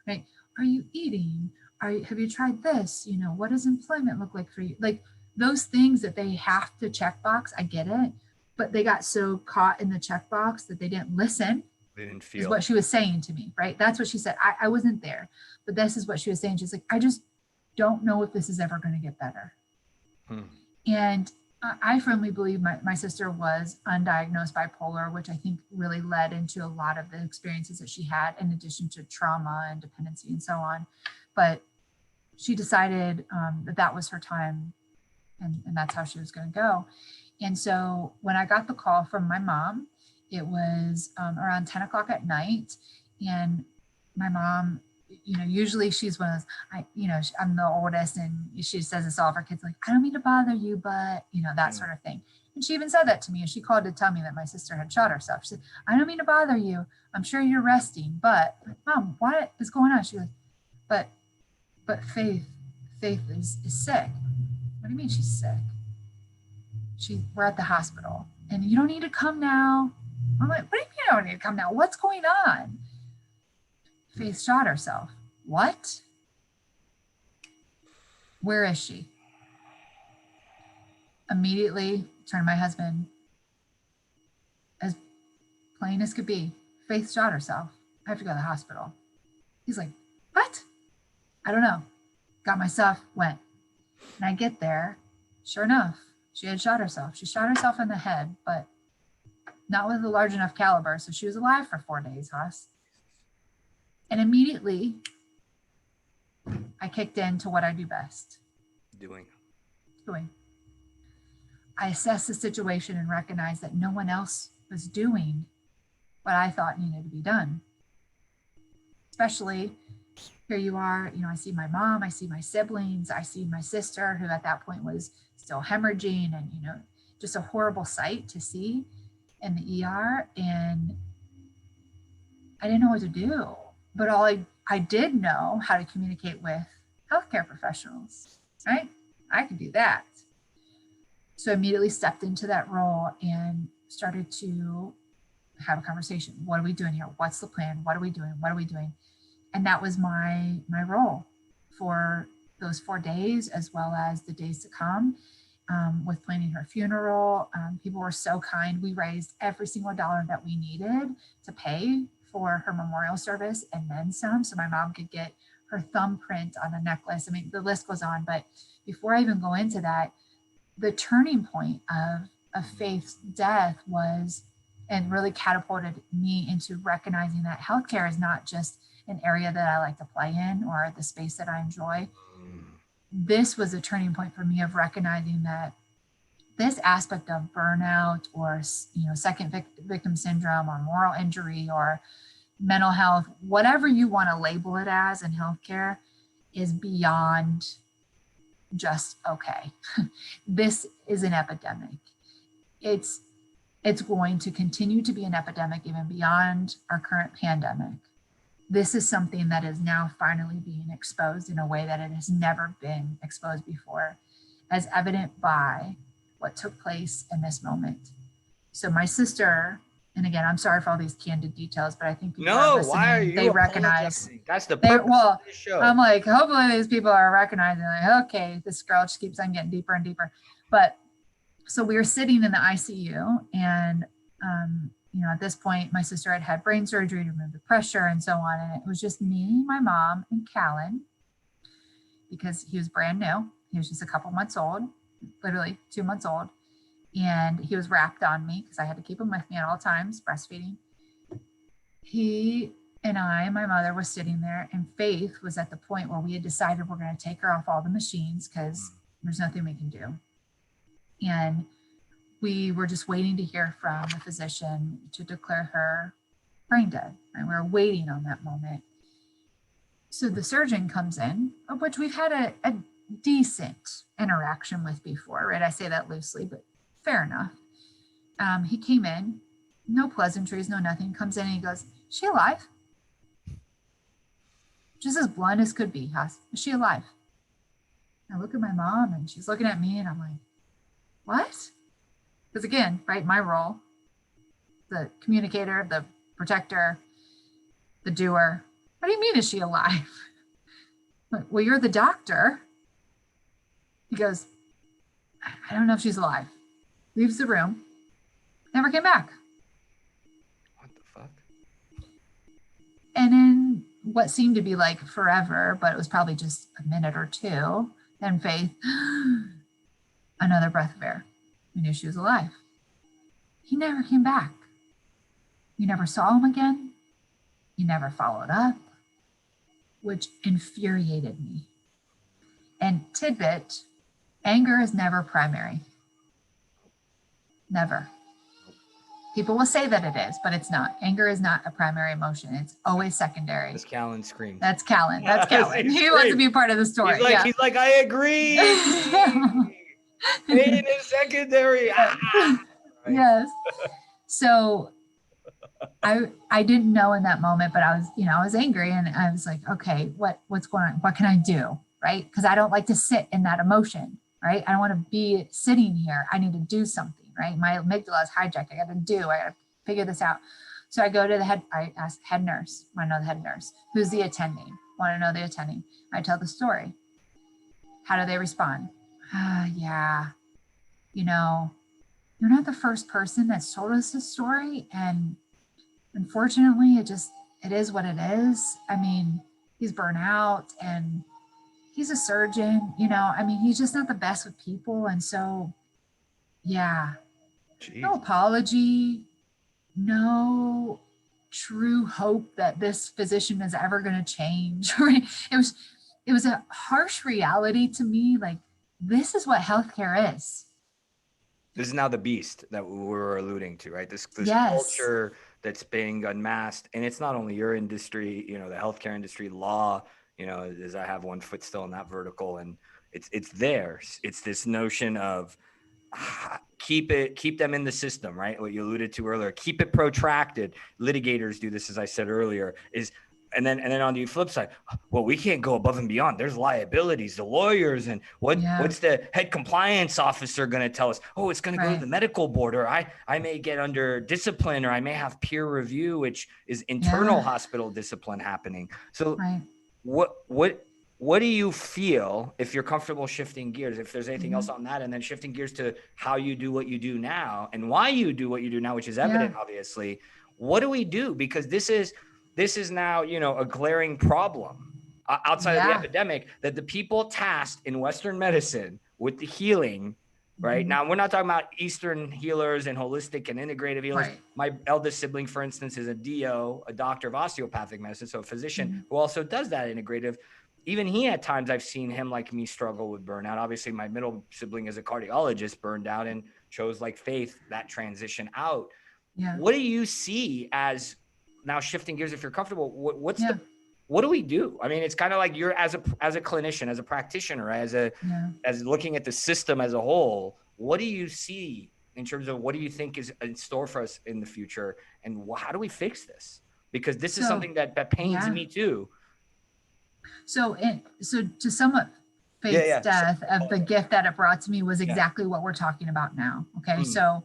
right? Are you eating? Have you tried this? What does employment look like for you? Like those things that they have to check box. I get it, but they got so caught in the check box that they didn't listen. They didn't feel. Is what she was saying to me, right? That's what she said. I wasn't there, but this is what she was saying. She's like, I just don't know if this is ever going to get better. And I firmly believe my sister was undiagnosed bipolar, which I think really led into a lot of the experiences that she had, in addition to trauma and dependency and so on. But she decided that was her time and that's how she was going to go. And so when I got the call from my mom, it was around 10 o'clock at night. And my mom, usually she's one of those, I'm the oldest, and she says this to all of her kids, like, I don't mean to bother you, but, that sort of thing. And she even said that to me, and she called to tell me that my sister had shot herself. She said, I don't mean to bother you. I'm sure you're resting, but Mom, what is going on? She goes, but Faith is sick. What do you mean she's sick? We're at the hospital, and you don't need to come now. I'm like, what do you mean I don't need to come now? What's going on? Faith shot herself. What? Where is she? Immediately turned to my husband, as plain as could be. Faith shot herself. I have to go to the hospital. He's like, what? I don't know. Got my stuff, went. And I get there, sure enough, she had shot herself. She shot herself in the head, but not with a large enough caliber. So she was alive for 4 days, Hass. And immediately I kicked into what I do best. Doing. I assessed the situation and recognized that no one else was doing what I thought needed to be done. Especially here you are, I see my mom, I see my siblings, I see my sister, who at that point was still hemorrhaging, and, just a horrible sight to see in the ER. And I didn't know what to do, but all I did know how to communicate with healthcare professionals, right? I could do that. So I immediately stepped into that role and started to have a conversation. What are we doing here? What's the plan? What are we doing? What are we doing? And that was my role for those 4 days, as well as the days to come, with planning her funeral. People were so kind. We raised every single dollar that we needed to pay for her memorial service, and then some, so my mom could get her thumbprint on a necklace. I mean, the list goes on. But before I even go into that, the turning point of Faith's death was, and really catapulted me into recognizing that healthcare is not just an area that I like to play in or the space that I enjoy. This was a turning point for me of recognizing that this aspect of burnout, or second victim syndrome, or moral injury, or mental health, whatever you want to label it as in healthcare, is beyond just okay. This is an epidemic. It's going to continue to be an epidemic even beyond our current pandemic. This is something that is now finally being exposed in a way that it has never been exposed before, as evident by what took place in this moment. So my sister, and again, I'm sorry for all these candid details, but I think people are listening, why are you they recognize. That's the purpose of this show. I'm like, hopefully these people are recognizing, like, okay, this girl just keeps on getting deeper and deeper. But so we were sitting in the ICU, and at this point, my sister had had brain surgery to remove the pressure and so on. And it was just me, my mom, and Callan, because he was brand new. He was just a couple months old, literally 2 months old. And he was wrapped on me because I had to keep him with me at all times, breastfeeding. He and I, my mother, was sitting there, and Faith was at the point where we had decided we're going to take her off all the machines because there's nothing we can do. And we were just waiting to hear from the physician to declare her brain dead. And we were waiting on that moment. So the surgeon comes in, of which we've had a decent interaction with before, right? I say that loosely, but fair enough. He came in, no pleasantries, no nothing, comes in and he goes, is she alive? Just as blunt as could be, Hass, is she alive? I look at my mom, and she's looking at me, and I'm like, what? Because again, right, my role, the communicator, the protector, the doer. What do you mean, is she alive? Well, you're the doctor. He goes, I don't know if she's alive. Leaves the room, never came back. What the fuck? And in what seemed to be like forever, but it was probably just a minute or two, then Faith, another breath of air. We knew she was alive. He never came back. We never saw him again. He never followed up, which infuriated me. And tidbit, Anger is never primary. Never. People will say that it is, but it's not. Anger is not a primary emotion. It's always secondary. As Callan screams. That's Callan. That's Callan. He wants to be part of the story. He's like, I agree. Pain is secondary. Yes. So I didn't know in that moment, but I was angry, and I was like, okay, what's going on? What can I do? Right? Because I don't like to sit in that emotion, right? I don't want to be sitting here. I need to do something, right? My amygdala is hijacked. I got to figure this out. So I go to I ask head nurse, want to know the head nurse. Who's the attending? Want to know the attending. I tell the story. How do they respond? Yeah, you're not the first person that's told us this story. And unfortunately, it is what it is. I mean, he's burnt out and he's a surgeon, he's just not the best with people. And so, yeah, Jeez. No apology, no true hope that this physician is ever going to change. Right? It was a harsh reality to me. Like, this is what healthcare is. This is now the beast that we were alluding to, right? This yes. culture that's being unmasked. And it's not only your industry, the healthcare industry, law, as I have one foot still in that vertical, and it's there. It's this notion of keep them in the system, right? What you alluded to earlier, keep it protracted. Litigators do this, as I said earlier, and then on the flip side, well, we can't go above and beyond. There's liabilities, the lawyers, and what's the head compliance officer going to tell us? Oh, it's going to go to the medical board, or I may get under discipline, or I may have peer review, which is internal hospital discipline happening. So what do you feel, if you're comfortable shifting gears, if there's anything else on that, and then shifting gears to how you do what you do now and why you do what you do now, which is evident, obviously. What do we do? Because this is now, a glaring problem outside of the epidemic, that the people tasked in Western medicine with the healing, right? Now, we're not talking about Eastern healers and holistic and integrative healers. Right. My eldest sibling, for instance, is a DO, a doctor of osteopathic medicine, so a physician who also does that integrative. Even he, at times, I've seen him, like me, struggle with burnout. Obviously, my middle sibling is a cardiologist, burned out, and chose, like faith, that transition out. Yeah. What do you see as, now shifting gears, if you're comfortable, what do we do? I mean, it's kind of like you're as a clinician, as a practitioner, as looking at the system as a whole. What do you see in terms of what do you think is in store for us in the future, and how do we fix this? Because this is something that pains me too. So to sum up, Faith's death of the gift that it brought to me was exactly what we're talking about now. Okay, so.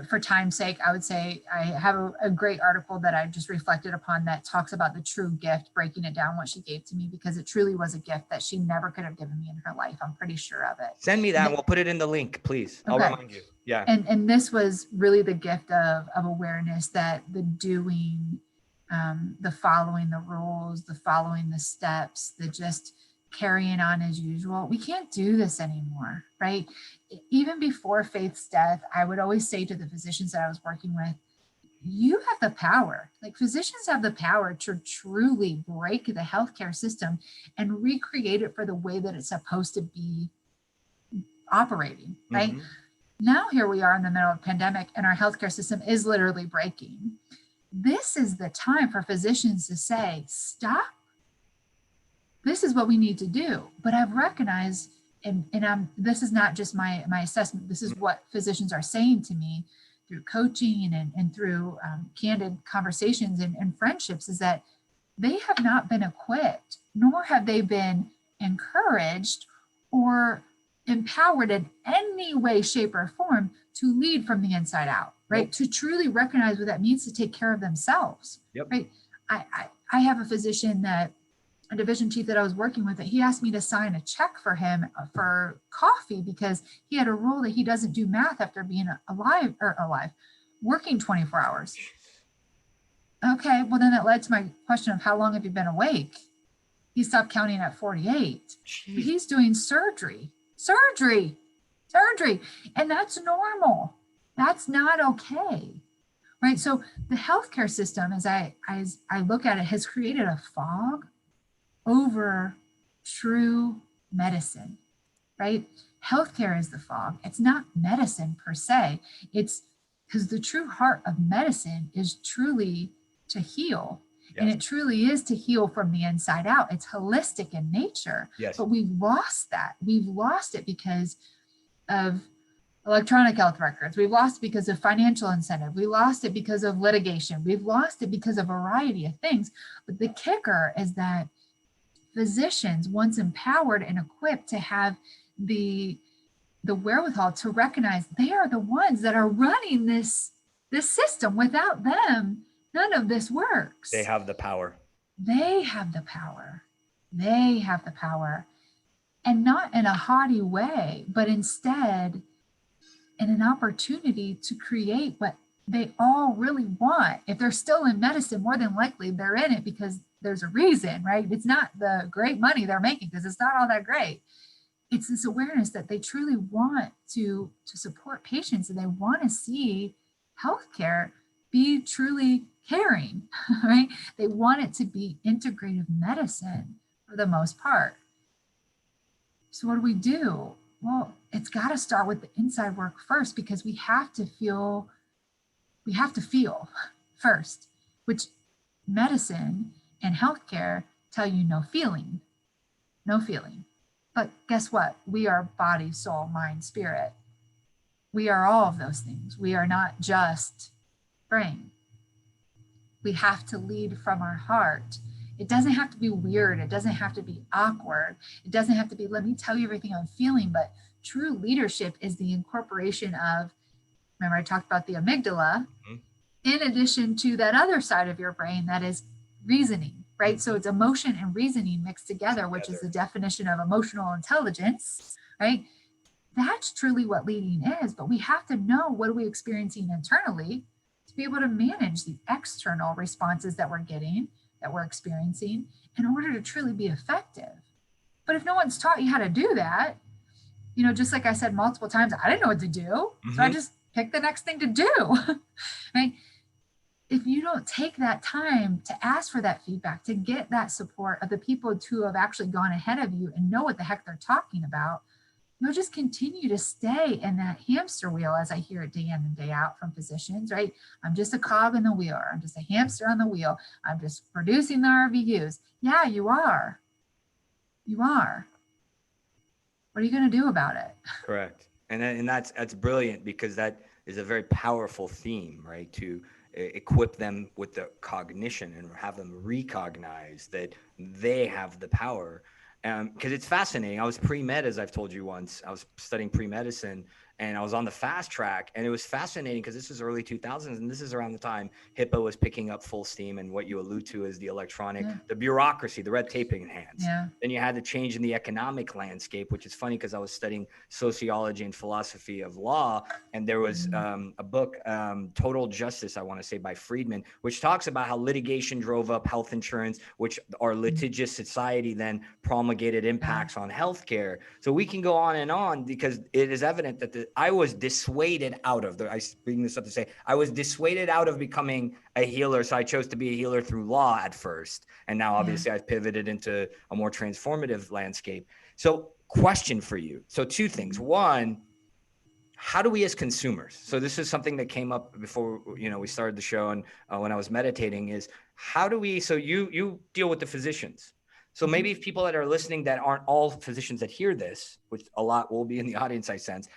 For time's sake, I would say I have a great article that I just reflected upon that talks about the true gift, breaking it down, what she gave to me, because it truly was a gift that she never could have given me in her life. I'm pretty sure of it. Send me that. We'll put it in the link, please. Okay. I'll remind you. Yeah. And this was really the gift of awareness, that the doing, the following the rules, the following the steps, the just carrying on as usual. We can't do this anymore, right? Even before Faith's death, I would always say to the physicians that I was working with, you have the power. Like, physicians have the power to truly break the healthcare system and recreate it for the way that it's supposed to be operating, right? Now, here we are in the middle of a pandemic, and our healthcare system is literally breaking. This is the time for physicians to say, stop. This is what we need to do. But I've recognized, and this is not just my assessment, this is what physicians are saying to me through coaching and through candid conversations and friendships, is that they have not been equipped, nor have they been encouraged or empowered in any way, shape, or form to lead from the inside out, right? To truly recognize what that means to take care of themselves, right? I have a physician, a division chief that I was working with, that he asked me to sign a check for him for coffee because he had a rule that he doesn't do math after being working 24 hours. Okay, well, then that led to my question of how long have you been awake? He stopped counting at 48. But he's doing surgery, and that's normal. That's not okay, right? So the healthcare system, as I look at it, has created a fog over true medicine, right? Healthcare is the fog. It's not medicine per se. It's because the true heart of medicine is truly to heal. And Yes. it truly is to heal from the inside out. It's holistic in nature. Yes. But we've lost that. We've lost it because of electronic health records. We've lost it because of financial incentive. We lost it because of litigation. We've lost it because of a variety of things. But the kicker is that physicians, once empowered and equipped to have the wherewithal to recognize they are the ones that are running this system. Without them, none of this works. They have the power. They have the power. They have the power. And not in a haughty way, but instead in an opportunity to create what they all really want. If they're still in medicine, more than likely they're in it because there's a reason, right? It's not the great money they're making because it's not all that great. It's this awareness that they truly want to support patients and they want to see healthcare be truly caring, right? They want it to be integrative medicine for the most part. So what do? Well, it's got to start with the inside work first because we have to feel first, which medicine and healthcare tell you no feeling. But guess what? We are body, soul, mind, spirit. We are all of those things. We are not just brain. We have to lead from our heart. It doesn't have to be weird. It doesn't have to be awkward. It doesn't have to be, let me tell you everything I'm feeling. But true leadership is the incorporation of, remember I talked about the amygdala, in addition to that other side of your brain that is reasoning, right? So it's emotion and reasoning mixed together, which is the definition of emotional intelligence, right? That's truly what leading is. But we have to know what are we experiencing internally to be able to manage the external responses that we're getting, that we're experiencing, in order to truly be effective. But if no one's taught you how to do that, just like I said multiple times, I didn't know what to do. So I just picked the next thing to do, right? If you don't take that time to ask for that feedback, to get that support of the people who have actually gone ahead of you and know what the heck they're talking about, you'll just continue to stay in that hamster wheel, as I hear it day in and day out from physicians, right? I'm just a cog in the wheel, or I'm just a hamster on the wheel. I'm just producing the RVUs. Yeah, you are. You are. What are you going to do about it? Correct. And that's brilliant because that is a very powerful theme, right? To equip them with the cognition and have them recognize that they have the power. Because it's fascinating. I was pre-med, as I've told you once. I was studying pre-medicine and I was on the fast track, and it was fascinating because this is early 2000s, and this is around the time HIPAA was picking up full steam, and what you allude to is the electronic, the bureaucaucy, the red tape enhanced. Then you had the change in the economic landscape, which is funny because I was studying sociology and philosophy of law, and there was a book, Total Justice, I want to say, by Friedman, which talks about how litigation drove up health insurance, which our litigious society then promulgated impacts on healthcare. So we can go on because it is evident that I was dissuaded out of I bring this up to say I was dissuaded out of becoming a healer. So I chose to be a healer through law at first. And now obviously I've pivoted into a more transformative landscape. So question for you. So two things. One, how do we as consumers, so this is something that came up before, we started the show, and when I was meditating, is how do we, so you deal with the physicians. So maybe if people that are listening that aren't all physicians that hear this, which a lot will be in the audience, I sense,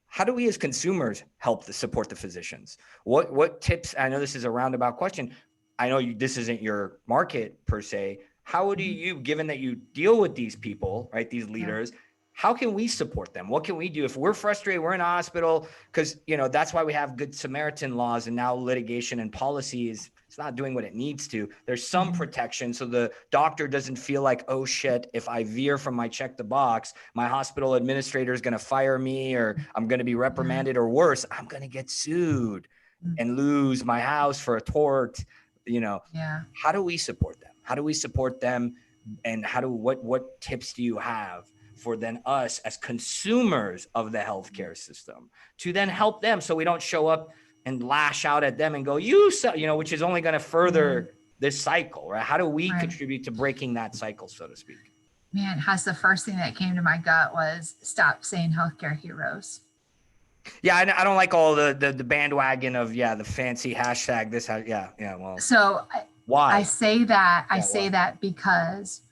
how do we as consumers help to support the physicians? What tips, I know this is a roundabout question. I know this isn't your market per se. How do you, given that you deal with these people, right, these leaders, how can we support them? What can we do if we're frustrated, we're in a hospital? Because, that's why we have Good Samaritan laws, and now litigation and policy it's not doing what it needs to. There's some protection, so the doctor doesn't feel like, oh shit, if I veer from my check the box, my hospital administrator is going to fire me, or I'm going to be reprimanded, or worse, I'm going to get sued and lose my house for a tort. How do we support them? How do we support them? And what tips do you have for then us as consumers of the healthcare system to then help them, so we don't show up and lash out at them and go, which is only going to further this cycle, right? How do we contribute to breaking that cycle, so to speak? Man, Hass, the first thing that came to my gut was stop saying healthcare heroes. Yeah, I don't like all the bandwagon of the fancy hashtag this. Well, So why? I say that Why? because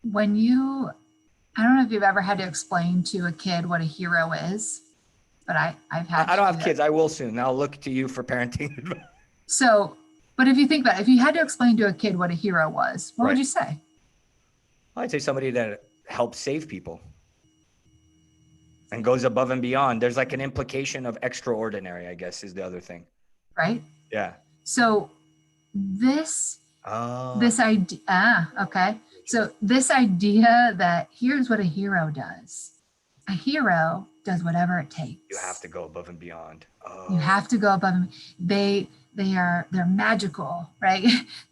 when I don't know if you've ever had to explain to a kid what a hero is, but I've had I to don't do have that. kids. I will soon. I'll look to you for parenting advice. So, but if you think about it, if you had to explain to a kid what a hero was, what would Right. you say? I'd say somebody that helps save people and goes above and beyond. There's like an implication of extraordinary, I guess, is the other thing. Right? Yeah. So this Oh, idea, okay. So this idea that here's what a hero does. A hero does whatever it takes. you have to go above and beyond. Oh. You have to go above and they're magical, right?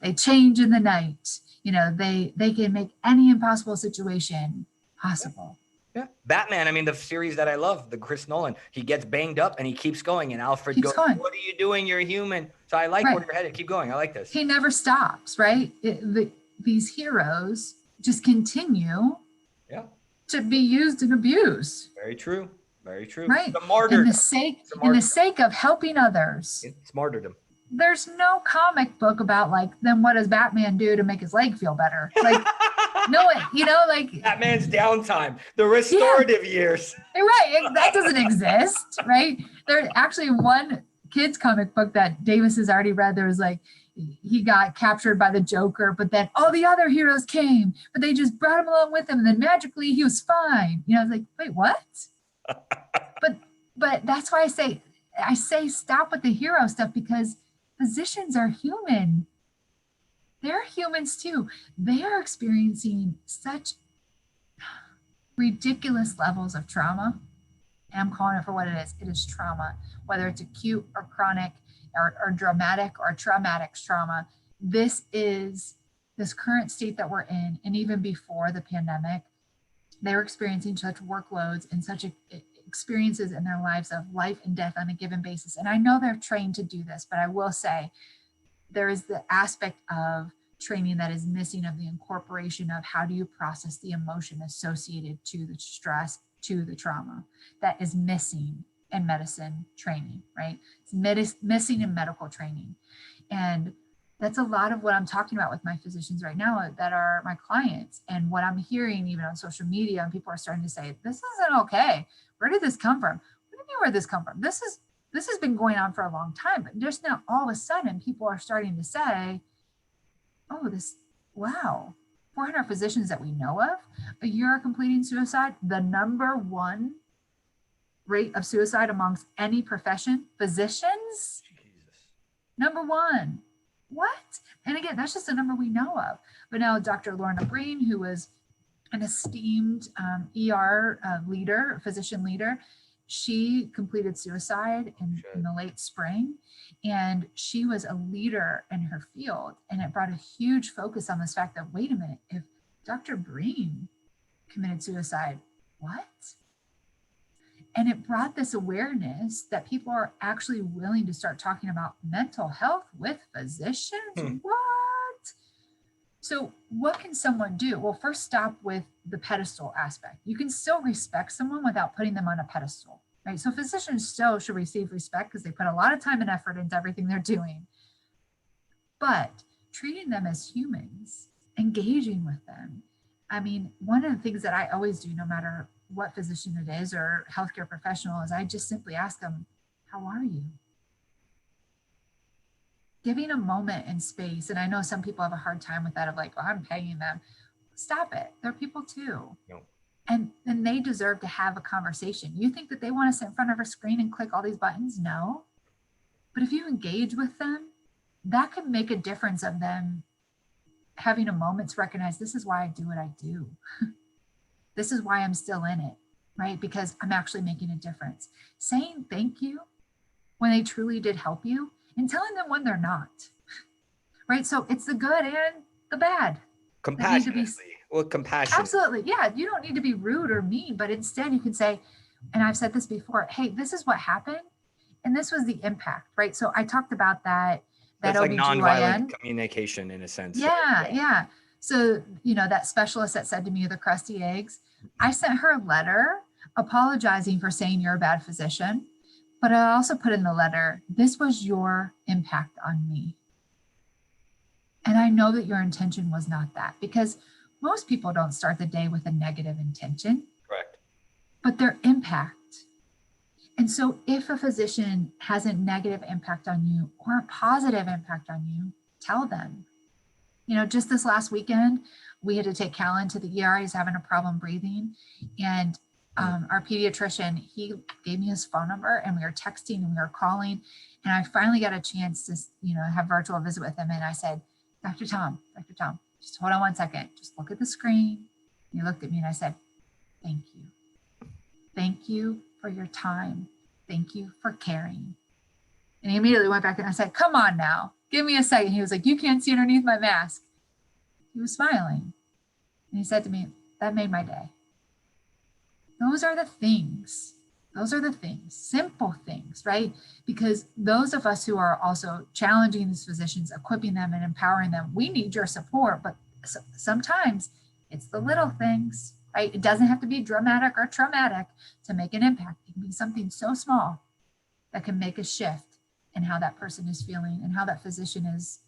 They change in the night. You know, they can make any impossible situation possible. Yeah. Batman, I mean, the series that I love, the Chris Nolan, he gets banged up and he keeps going. And Alfred Keeps goes, going. "What are you doing? You're a human." So I like Right. where you're headed. Keep going. I like this. He never stops, right? These heroes just continue to be used and abused. Very true. Very true. Right. The martyrdom. In the sake of helping others. It's martyrdom. There's no comic book about like, then what does Batman do to make his leg feel better? Like, no, like Batman's downtime, the restorative years. Right. That doesn't exist, right? There's actually one kid's comic book that Davis has already read. There was like, he got captured by the Joker, but then all the other heroes came, but they just brought him along with them. And then magically he was fine. You know, I was like, wait, what? But that's why I say stop with the hero stuff, because physicians are human. They're humans too. They are experiencing such ridiculous levels of trauma. And I'm calling it for what it is. It is trauma, whether it's acute or chronic or dramatic or traumatic trauma. This current state that we're in, and even before the pandemic, they were experiencing such workloads and such experiences in their lives of life and death on a given basis. And I know they're trained to do this, but I will say there is the aspect of training that is missing, of the incorporation of how do you process the emotion associated to the stress, to the trauma, that is missing in medicine training, right? It's missing in medical training. And that's a lot of what I'm talking about with my physicians right now that are my clients, and what I'm hearing even on social media, and people are starting to say, this isn't okay. Where did this come from? What do you mean, where did this come from? This has been going on for a long time, but just now all of a sudden people are starting to say, oh, wow, 400 physicians that we know of a year are completing suicide. The number one rate of suicide amongst any profession, physicians. Jesus. Number one. What? And again, that's just a number we know of. But now Dr. Lorna Breen, who was an esteemed ER leader, physician leader, she completed suicide in the late spring, and she was a leader in her field. And it brought a huge focus on this fact that, wait a minute, if Dr. Breen committed suicide, what? And it brought this awareness that people are actually willing to start talking about mental health with physicians. What? So what can someone do? Well, first stop with the pedestal aspect. You can still respect someone without putting them on a pedestal, right? So physicians still should receive respect because they put a lot of time and effort into everything they're doing. But treating them as humans, engaging with them. I mean, one of the things that I always do, no matter what physician it is or healthcare professional, is I just simply ask them, how are you? Giving a moment and space. And I know some people have a hard time with that, of like, well, I'm paying them. Stop it. They're people too. No. And they deserve to have a conversation. You think that they want to sit in front of a screen and click all these buttons? No. But if you engage with them, that can make a difference of them having a moment to recognize, this is why I do what I do. This is why I'm still in it, right? Because I'm actually making a difference. Saying thank you when they truly did help you, and telling them when they're not, right? So it's the good and the bad. Compassionately. Well, compassion. Absolutely. Yeah. You don't need to be rude or mean, but instead you can say, and I've said this before, hey, this is what happened. And this was the impact, right? So I talked about that That's like OBGYN. nonviolent communication in a sense. Yeah, right? yeah. So, that specialist that said to me, the crusty eggs, I sent her a letter apologizing for saying you're a bad physician. But I also put in the letter, this was your impact on me. And I know that your intention was not that, because most people don't start the day with a negative intention. Correct. But their impact. And so if a physician has a negative impact on you or a positive impact on you, tell them. Just this last weekend, we had to take Callan to the ER. He's having a problem breathing. And our pediatrician, he gave me his phone number, and we were texting and we were calling. And I finally got a chance to, have virtual visit with him. And I said, Dr. Tom, just hold on 1 second. Just look at the screen. And he looked at me and I said, thank you. Thank you for your time. Thank you for caring. And he immediately went back and I said, come on now, give me a second. He was like, you can't see underneath my mask. He was smiling. And he said to me, that made my day. Those are the things. Simple things, right? Because those of us who are also challenging these physicians, equipping them and empowering them, we need your support. But sometimes it's the little things, right? It doesn't have to be dramatic or traumatic to make an impact. It can be something so small that can make a shift in how that person is feeling and how that physician is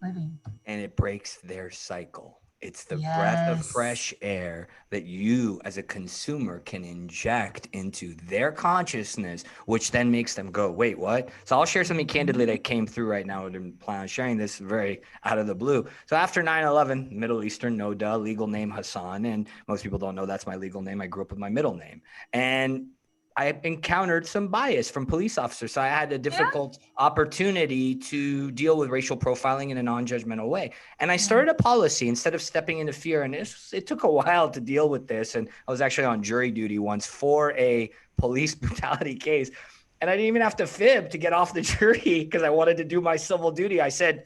living. And it breaks their cycle. It's the breath of fresh air that you as a consumer can inject into their consciousness, which then makes them go, wait, what? So I'll share something candidly that came through right now. I didn't plan on sharing this very out of the blue. So after 9/11, Middle Eastern, no duh, legal name Hassan. And most people don't know that's my legal name. I grew up with my middle name. And I encountered some bias from police officers. So I had a difficult opportunity to deal with racial profiling in a non-judgmental way. And I started a policy instead of stepping into fear. And it took a while to deal with this. And I was actually on jury duty once for a police brutality case. And I didn't even have to fib to get off the jury because I wanted to do my civil duty. I said,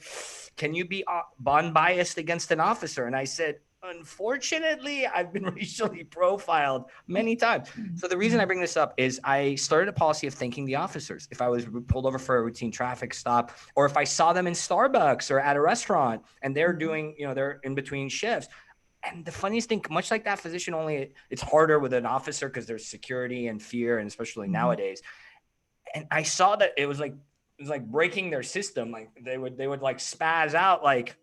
can you be unbiased against an officer? And I said, unfortunately, I've been racially profiled many times. So the reason I bring this up is I started a policy of thanking the officers. If I was pulled over for a routine traffic stop, or if I saw them in Starbucks or at a restaurant and they're doing, they're in between shifts. And the funniest thing, much like that physician, only it's harder with an officer because there's security and fear, and especially nowadays. And I saw that it was like breaking their system. Like they would like spaz out like,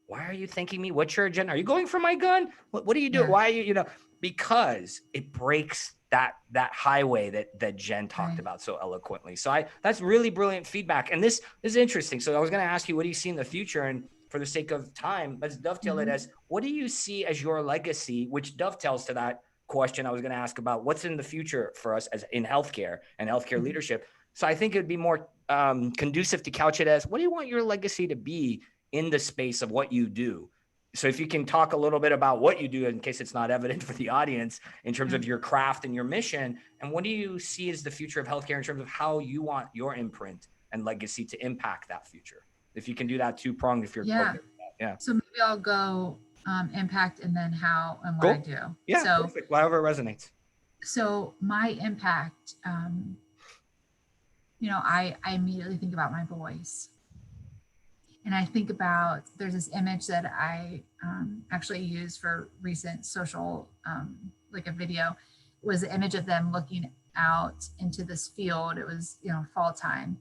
why are you thanking me? What's your agenda? Are you going for my gun? What are you doing? Why are you, because it breaks that highway that Jen talked about so eloquently. So that's really brilliant feedback. And this is interesting. So I was going to ask you, what do you see in the future? And for the sake of time, let's dovetail it as, what do you see as your legacy, which dovetails to that question I was going to ask about what's in the future for us as in healthcare and healthcare leadership. So I think it'd be more conducive to couch it as, what do you want your legacy to be in the space of what you do? So if you can talk a little bit about what you do in case it's not evident for the audience in terms of your craft and your mission, and what do you see as the future of healthcare in terms of how you want your imprint and legacy to impact that future? If you can do that two-pronged, if you're okay with that. So maybe I'll go impact and then how and what I do. Yeah, so, perfect. However it resonates. So my impact, I immediately think about my boys. And I think about, there's this image that I actually used for recent social, like a video, it was an image of them looking out into this field. It was, fall time.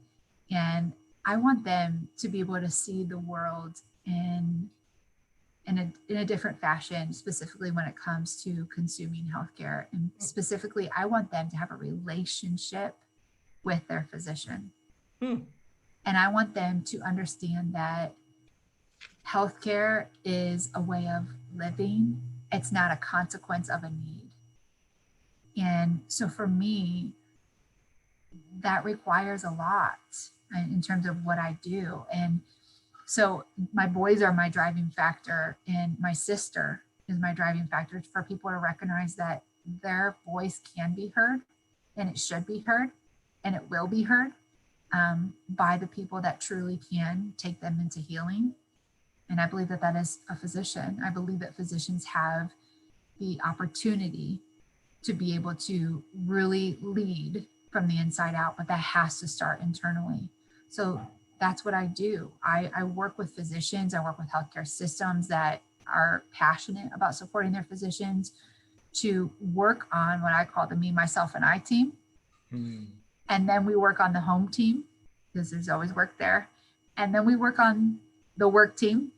And I want them to be able to see the world in a different fashion, specifically when it comes to consuming healthcare. And specifically, I want them to have a relationship with their physician. And I want them to understand that healthcare is a way of living. It's not a consequence of a need. And so for me, that requires a lot in terms of what I do. And so my boys are my driving factor, and my sister is my driving factor for people to recognize that their voice can be heard, and it should be heard, and it will be heard. By the people that truly can take them into healing. And I believe that is a physician. I believe that physicians have the opportunity to be able to really lead from the inside out, but that has to start internally. So that's what I do. I work with physicians. I work with healthcare systems that are passionate about supporting their physicians to work on what I call the me, myself, and I team. And then we work on the home team, because there's always work there. And then we work on the work team.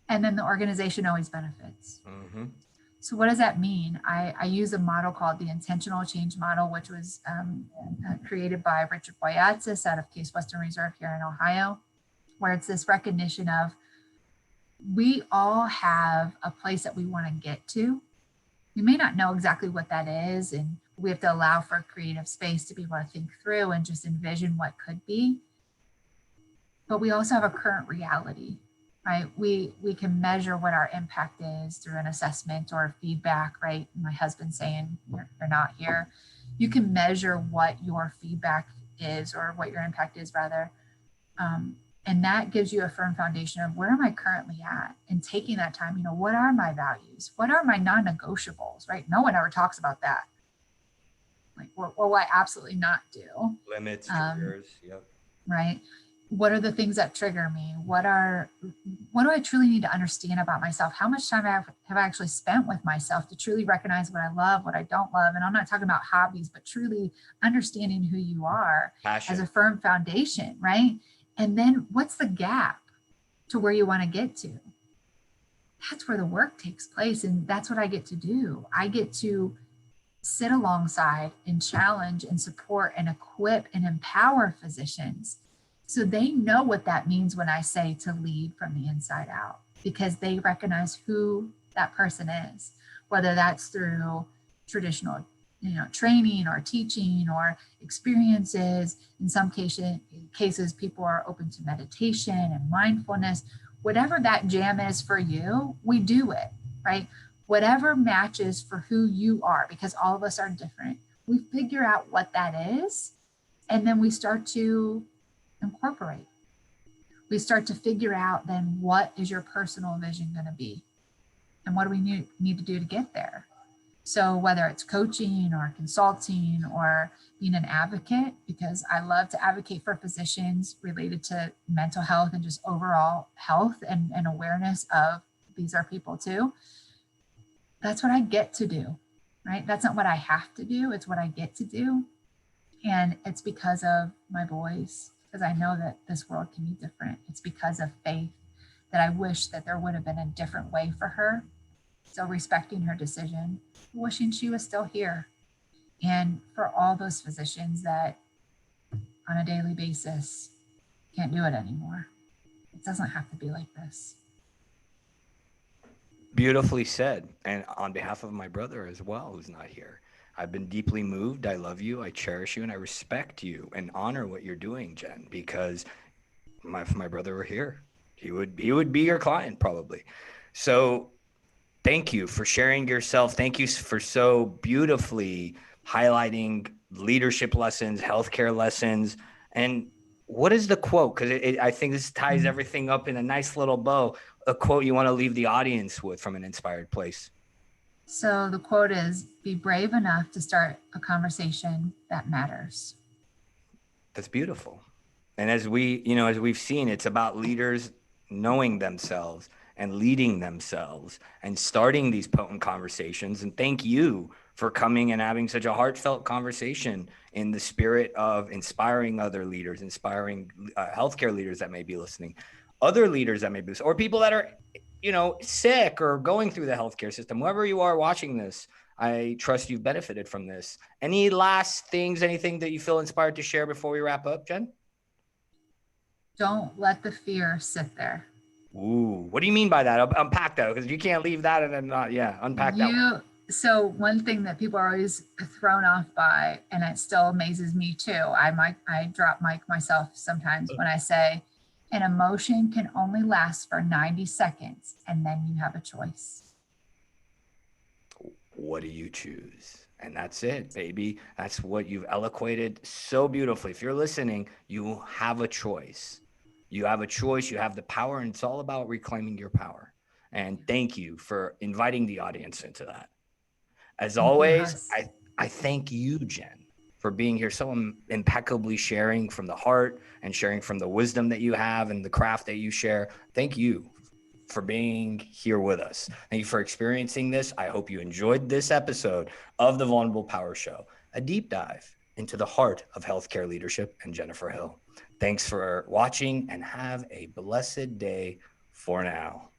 And then the organization always benefits. So what does that mean? I use a model called the intentional change model, which was created by Richard Boyatzis out of Case Western Reserve here in Ohio, where it's this recognition of we all have a place that we want to get to. We may not know exactly what that is, and we have to allow for creative space to be able to think through and just envision what could be. But we also have a current reality, right? We can measure what our impact is through an assessment or feedback, right? My husband's saying you're not here. You can measure what your feedback is, or what your impact is rather. And that gives you a firm foundation of where am I currently at, and taking that time, what are my values? What are my non-negotiables, right? No one ever talks about that. Like, what will I absolutely not do? Limits, triggers, yep. Right? What are the things that trigger me? What do I truly need to understand about myself? How much time have I actually spent with myself to truly recognize what I love, what I don't love? And I'm not talking about hobbies, but truly understanding who you are. Passion. As a firm foundation, right? And then what's the gap to where you want to get to? That's where the work takes place. And that's what I get to do. I get to sit alongside and challenge and support and equip and empower physicians, so they know what that means when I say to lead from the inside out, because they recognize who that person is, whether that's through traditional training or teaching or experiences. In some cases, people are open to meditation and mindfulness. Whatever that jam is for you, we do it, right? Whatever matches for who you are, because all of us are different. We figure out what that is, and then we start to incorporate. We start to figure out then what is your personal vision going to be, and what do we need to do to get there. So whether it's coaching or consulting or being an advocate, because I love to advocate for physicians related to mental health and just overall health and awareness of these are people too. That's what I get to do, right? That's not what I have to do. It's what I get to do. And it's because of my boys, because I know that this world can be different. It's because of faith that I wish that there would have been a different way for her. So respecting her decision, wishing she was still here. And for all those physicians that on a daily basis can't do it anymore, it doesn't have to be like this. Beautifully said. And on behalf of my brother as well, who's not here, I've been deeply moved. I love you. I cherish you, and I respect you and honor what you're doing, Jen, because if my brother were here, he would be your client probably. So thank you for sharing yourself. Thank you for so beautifully highlighting leadership lessons, healthcare lessons. And what is the quote? Because I think this ties everything up in a nice little bow. A quote you want to leave the audience with from an inspired place. So the quote is, be brave enough to start a conversation that matters. That's beautiful. And as we've seen, it's about leaders knowing themselves and leading themselves and starting these potent conversations. And thank you for coming and having such a heartfelt conversation in the spirit of inspiring other leaders, inspiring healthcare leaders that may be listening, other leaders that may be listening, or people that are, sick or going through the healthcare system. Whoever you are watching this, I trust you've benefited from this. Any last things, anything that you feel inspired to share before we wrap up, Jen? Don't let the fear sit there. Ooh, what do you mean by that? Unpack that, because you can't leave that and then not, unpack that. So one thing that people are always thrown off by, and it still amazes me too, I drop mic myself sometimes when I say, an emotion can only last for 90 seconds, and then you have a choice. What do you choose? And that's it, baby. That's what you've eloquated so beautifully. If you're listening, you have a choice. You have a choice. You have the power, and it's all about reclaiming your power. And thank you for inviting the audience into that. As always, I thank you, Jen, for being here, so impeccably sharing from the heart and sharing from the wisdom that you have and the craft that you share. Thank you. for being here with us. Thank you for experiencing this. I hope you enjoyed this episode of the Vulnerable Power Show, a deep dive into the heart of healthcare leadership and Jenifer Hill. Thanks for watching and have a blessed day for now.